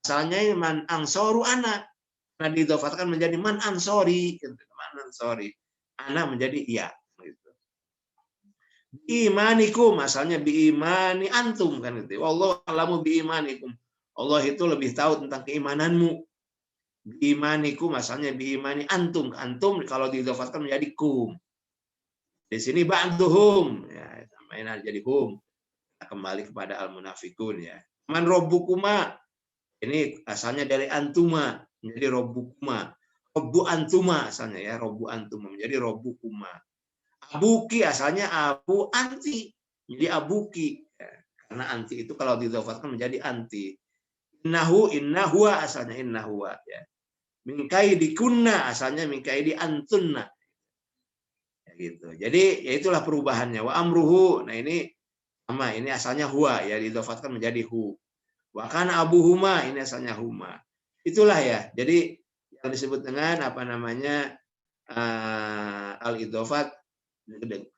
Asalnya man angsoru ana. Nah diidofatkan menjadi man ansori. Man ansori. Ana menjadi iya. Gitu. Imanikum asalnya biimani antum kan gitu. Wallahu a'lamu biimanikum. Allah itu lebih tahu tentang keimananmu. Biimanikum asalnya biimani antum. Antum kalau diidofatkan menjadi kum. Di sini ba'duhum ya, tambahin jadi hum. Kita kembali kepada al-munafikun ya. Man robbukuma. Ini asalnya dari antuma menjadi robbukuma. Robbu antuma asalnya ya, robbu antuma menjadi robbukuma. Abuki asalnya abu anti menjadi abuki ya. Karena anti itu kalau diidofatkan menjadi anti. Innahuwa asalnya innahuwa ya. Min kaidikunna asalnya min kaidi antunna. Ya gitu. Jadi ya itulah perubahannya. Wa amruhu. Nah ini sama, ini asalnya huwa ya diidofatkan menjadi hu. Wa kana abuhuma ini asalnya huma. Itulah ya. Jadi yang disebut dengan apa namanya al-idofat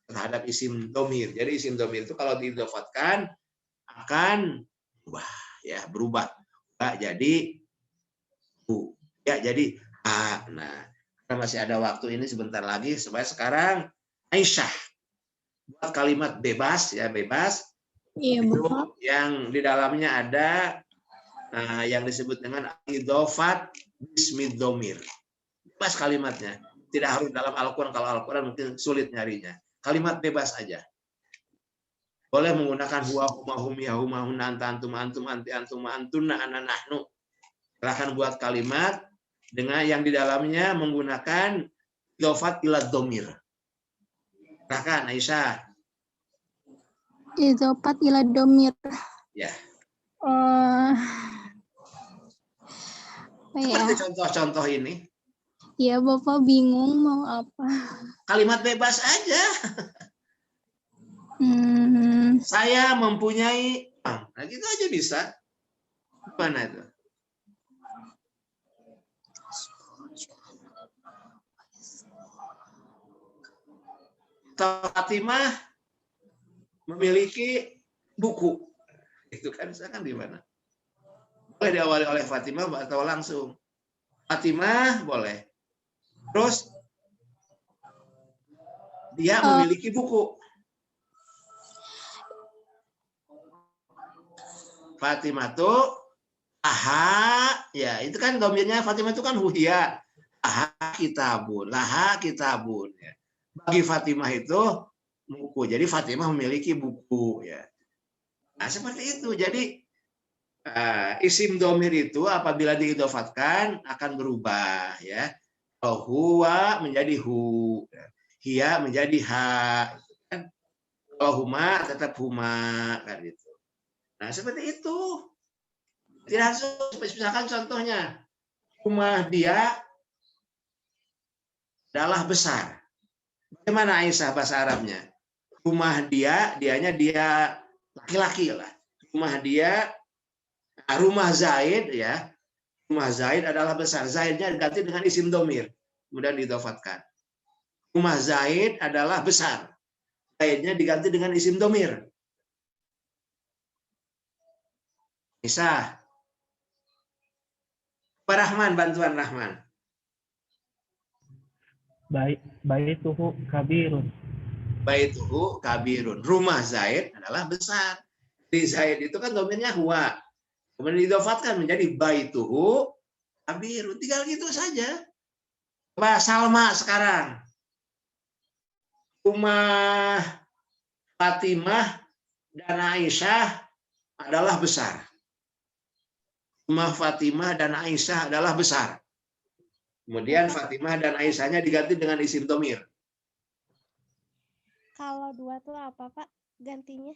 terhadap isim domir. Jadi isim domir itu kalau diidofatkan akan berubah jadi bu ya jadi a. Nah, karena masih ada waktu ini sebentar lagi supaya sekarang Aisyah buat kalimat bebas ya, bebas. Iya, itu Bapak. yang di dalamnya ada yang disebut dengan idofat bismid domir. Bebas kalimatnya. Tidak harus dalam Al-Quran. Kalau Al-Quran mungkin sulit nyarinya. Kalimat bebas aja. Boleh menggunakan huwa, huma, hum, ya, huma, huna, anta, antum, antum, anti, antum, antunna, ana, nahnu. Silahkan buat kalimat dengan yang di dalamnya menggunakan idofat ila domir. Silahkan, Aisyah. Idofat ila domir. Ya. Ya. Seperti contoh-contoh ini. Ya, Bapak bingung mau apa. Kalimat bebas aja. Saya mempunyai uang. Nah, gitu aja bisa. Gimana itu? Fatimah memiliki buku. Itu kan misalkan di mana? Boleh diawali oleh Fatimah atau langsung. Fatimah boleh. Terus dia memiliki buku. Fatimah tuh ya itu kan domirnya Fatimah itu kan huhiya. Kitabun, laha kitabun ya. Bagi Fatimah itu buku. Jadi Fatimah memiliki buku ya. Nah, seperti itu. Jadi isim domir itu apabila diidofatkan akan berubah ya. Kalau huwa menjadi hu, hiya menjadi ha. Kalau huma tetap huma kan gitu. Nah, seperti itu. Tidak harus misalkan contohnya rumah dia adalah besar. Bagaimana Aisyah bahasa Arabnya? Rumah dianya dia laki-laki lah. Rumah Zaid ya. Rumah Zaid adalah besar. Zaidnya diganti dengan isim domir. Kemudian diidofatkan. Rumah Zaid adalah besar. Zaidnya diganti dengan isim domir. Bisa. Pak Rahman, bantuan Rahman. Baituhu kabirun. Baituhu kabirun. Rumah Zaid adalah besar. Di Zaid itu kan domirnya huwa. Kemudian diidofatkan menjadi baituhu kabirun. Tinggal gitu saja. Coba Salma sekarang. Rumah Fatimah dan Aisyah adalah besar. Rumah Fatimah dan Aisyah adalah besar. Kemudian Fatimah dan Aisyahnya diganti dengan isim domir. Kalau dua tuh apa Pak gantinya?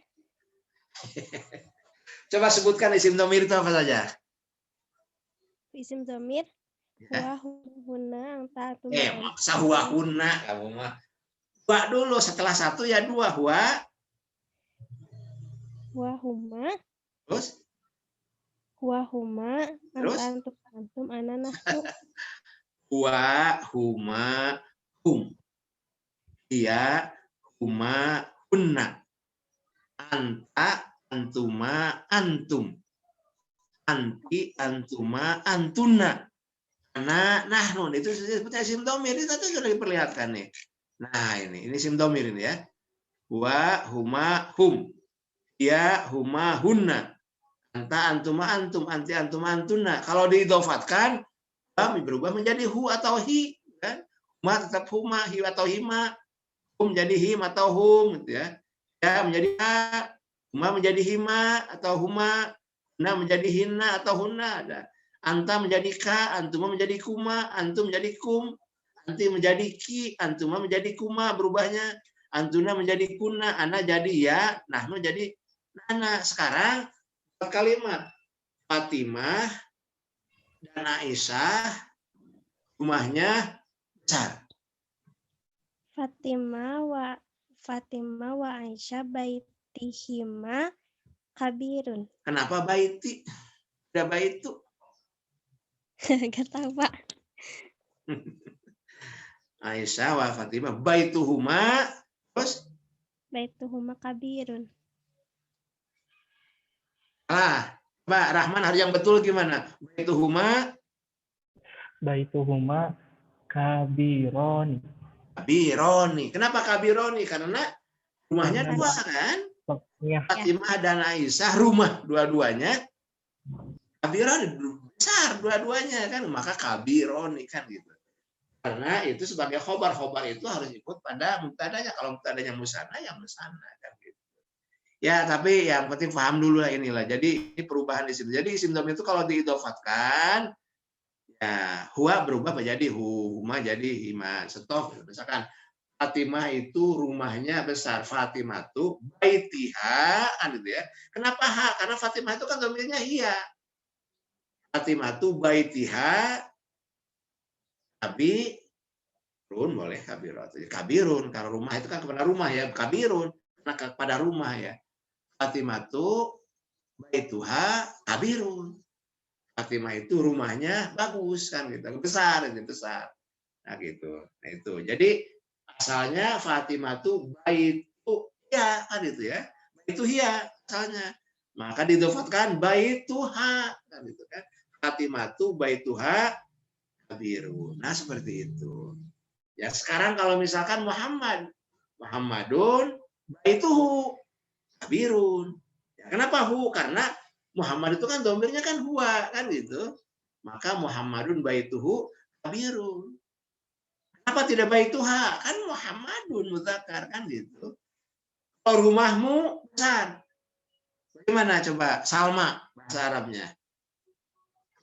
Coba sebutkan isim domir itu apa saja. Isim domir. Ya. Huna, anta, antum. Maksa huwa huna kamu mah. Dua dulu, setelah satu ya dua. Huwa. Huma. Terus? Huma, Terus? anta, antum, ana, nahnu. Huwa, huma, hum. Iya, huma, hunna. Anta, antuma, antum. Anti, antuma, antuna. Ana, nahnu. Itu sebutnya isim domir. Itu sudah diperlihatkan nih. Nah ini isim domir ini ya. Huwa, huma, hum. Iya, huma, hunna. Anta, antuma, antum. Anti, antuma, antuna. Kalau diidofatkan, berubah menjadi hu atau hi. Kan? Huma tetap huma, hi atau hima. Hum menjadi him atau hum. Gitu ya. Ya menjadi ha. Huma menjadi hima atau huma. Huna menjadi hina atau huna. Ada. Anta menjadi ka, antuma menjadi kuma, antum menjadi kum. Anti menjadi ki, antuma menjadi kuma berubahnya. Antuna menjadi kuna, ana jadi ya, nahnu jadi nana. Sekarang kalimat Fatimah dan Aisyah rumahnya besar. Fatimah wa Aisyah baitihima kabirun. Kenapa baiti? Udah baitu. Gak tahu Pak. Aisyah wa Fatimah baituhuma. Terus? Baituhuma kabirun. Mbak Rahman harus yang betul gimana? Baituhuma kabironi. Kabironi. Kenapa kabironi? Karena rumahnya dua kan? Ya. Fatimah dan Aisyah rumah dua-duanya. Kabironi besar dua-duanya kan, maka kabironi kan gitu. Karena itu sebagai khobar itu harus ikut pada mubtadanya. Kalau mubtadanya musanna ya musanna kan gitu. Ya, tapi yang penting paham dulu lah inilah. Jadi ini perubahan isim. Jadi isim domir itu kalau diidofatkan ya huwa berubah menjadi huma jadi hima. Stop. Misalkan Fatimah itu rumahnya besar. Fatimah itu baitiha kan gitu ya. Kenapa ha? Karena Fatimah itu kan domirnya hiya. Fatimah itu baitiha kabirun boleh kabirun karena rumah itu kan kepada rumah ya, kabirun karena kepada rumah ya. Fatimah itu baituha kabirun. Fatimah itu rumahnya bagus kan gitu, besar itu besar. Nah gitu. Nah itu. Jadi asalnya Fatimah itu baitu ya kan itu ya. Baitu ya asalnya. Maka didofatkan baituha kan gitu kan. Fatimah itu baituha kabirun. Nah seperti itu. Ya sekarang kalau misalkan Muhammadun baituhu kabirun. Ya, kenapa hu? Karena Muhammad itu kan domirnya kan huwa kan gitu. Maka Muhammadun baituhu kabirun. Kenapa tidak baituha? Kan Muhammadun mudzakkar kan gitu. Kalau rumahmu besar. Bagaimana coba Salma bahasa Arabnya?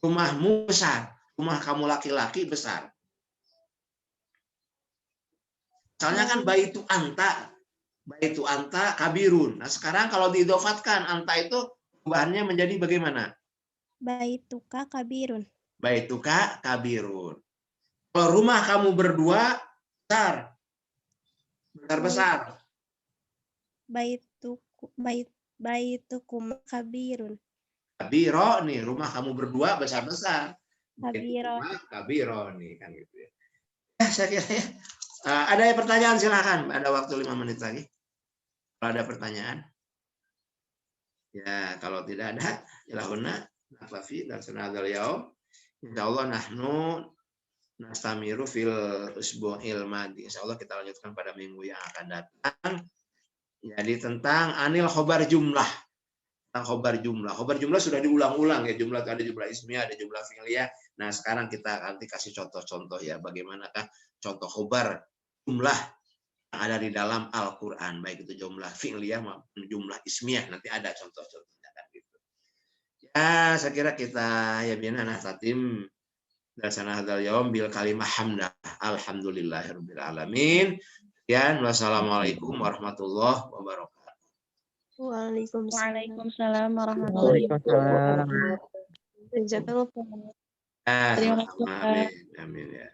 Rumahmu besar. Rumah kamu laki-laki besar. Soalnya kan baitu anta kabirun. Nah sekarang kalau diidofatkan anta itu perubahannya menjadi bagaimana? Baituka kabirun. Baituka kabirun. Kalau rumah kamu berdua besar. Besar. Baitukum kabirun. Kabiro nih, rumah kamu berdua besar-besar. Kabiro. Kabiro nih kan gitu ya. Saya kira ya. Ada pertanyaan silakan. Ada waktu 5 menit lagi. Kalau ada pertanyaan. Ya, kalau tidak ada, ilahuna naktafi dan sunadal yaum. Insyaallah nahnu nastamiru fil usbu'il madi. Insyaallah kita lanjutkan pada minggu yang akan datang. Jadi tentang anil khobar jumlah. Tentang khobar jumlah. Khobar jumlah sudah diulang-ulang ya. Jumlah itu ada jumlah ismiyah, ada jumlah fi'liyah. Nah, sekarang kita nanti kasih contoh-contoh ya, bagaimanakah contoh khobar jumlah yang ada di dalam Al-Quran, baik itu jumlah fi'liyah maupun jumlah ismiyah, nanti ada contoh-contohnya kan gitu. Ya, saya kira kita ya binana tatim dasana hadzal yaum bil kalimah hamdah. Alhamdulillahirabbil alamin. Sekian, wassalamualaikum warahmatullahi wabarakatuh. Waalaikumsalam warahmatullahi Waalaikumsalam. wabarakatuh. Jazakallah. Ah, Terima sama-sama. kasih, Pak. Amin. Amin ya.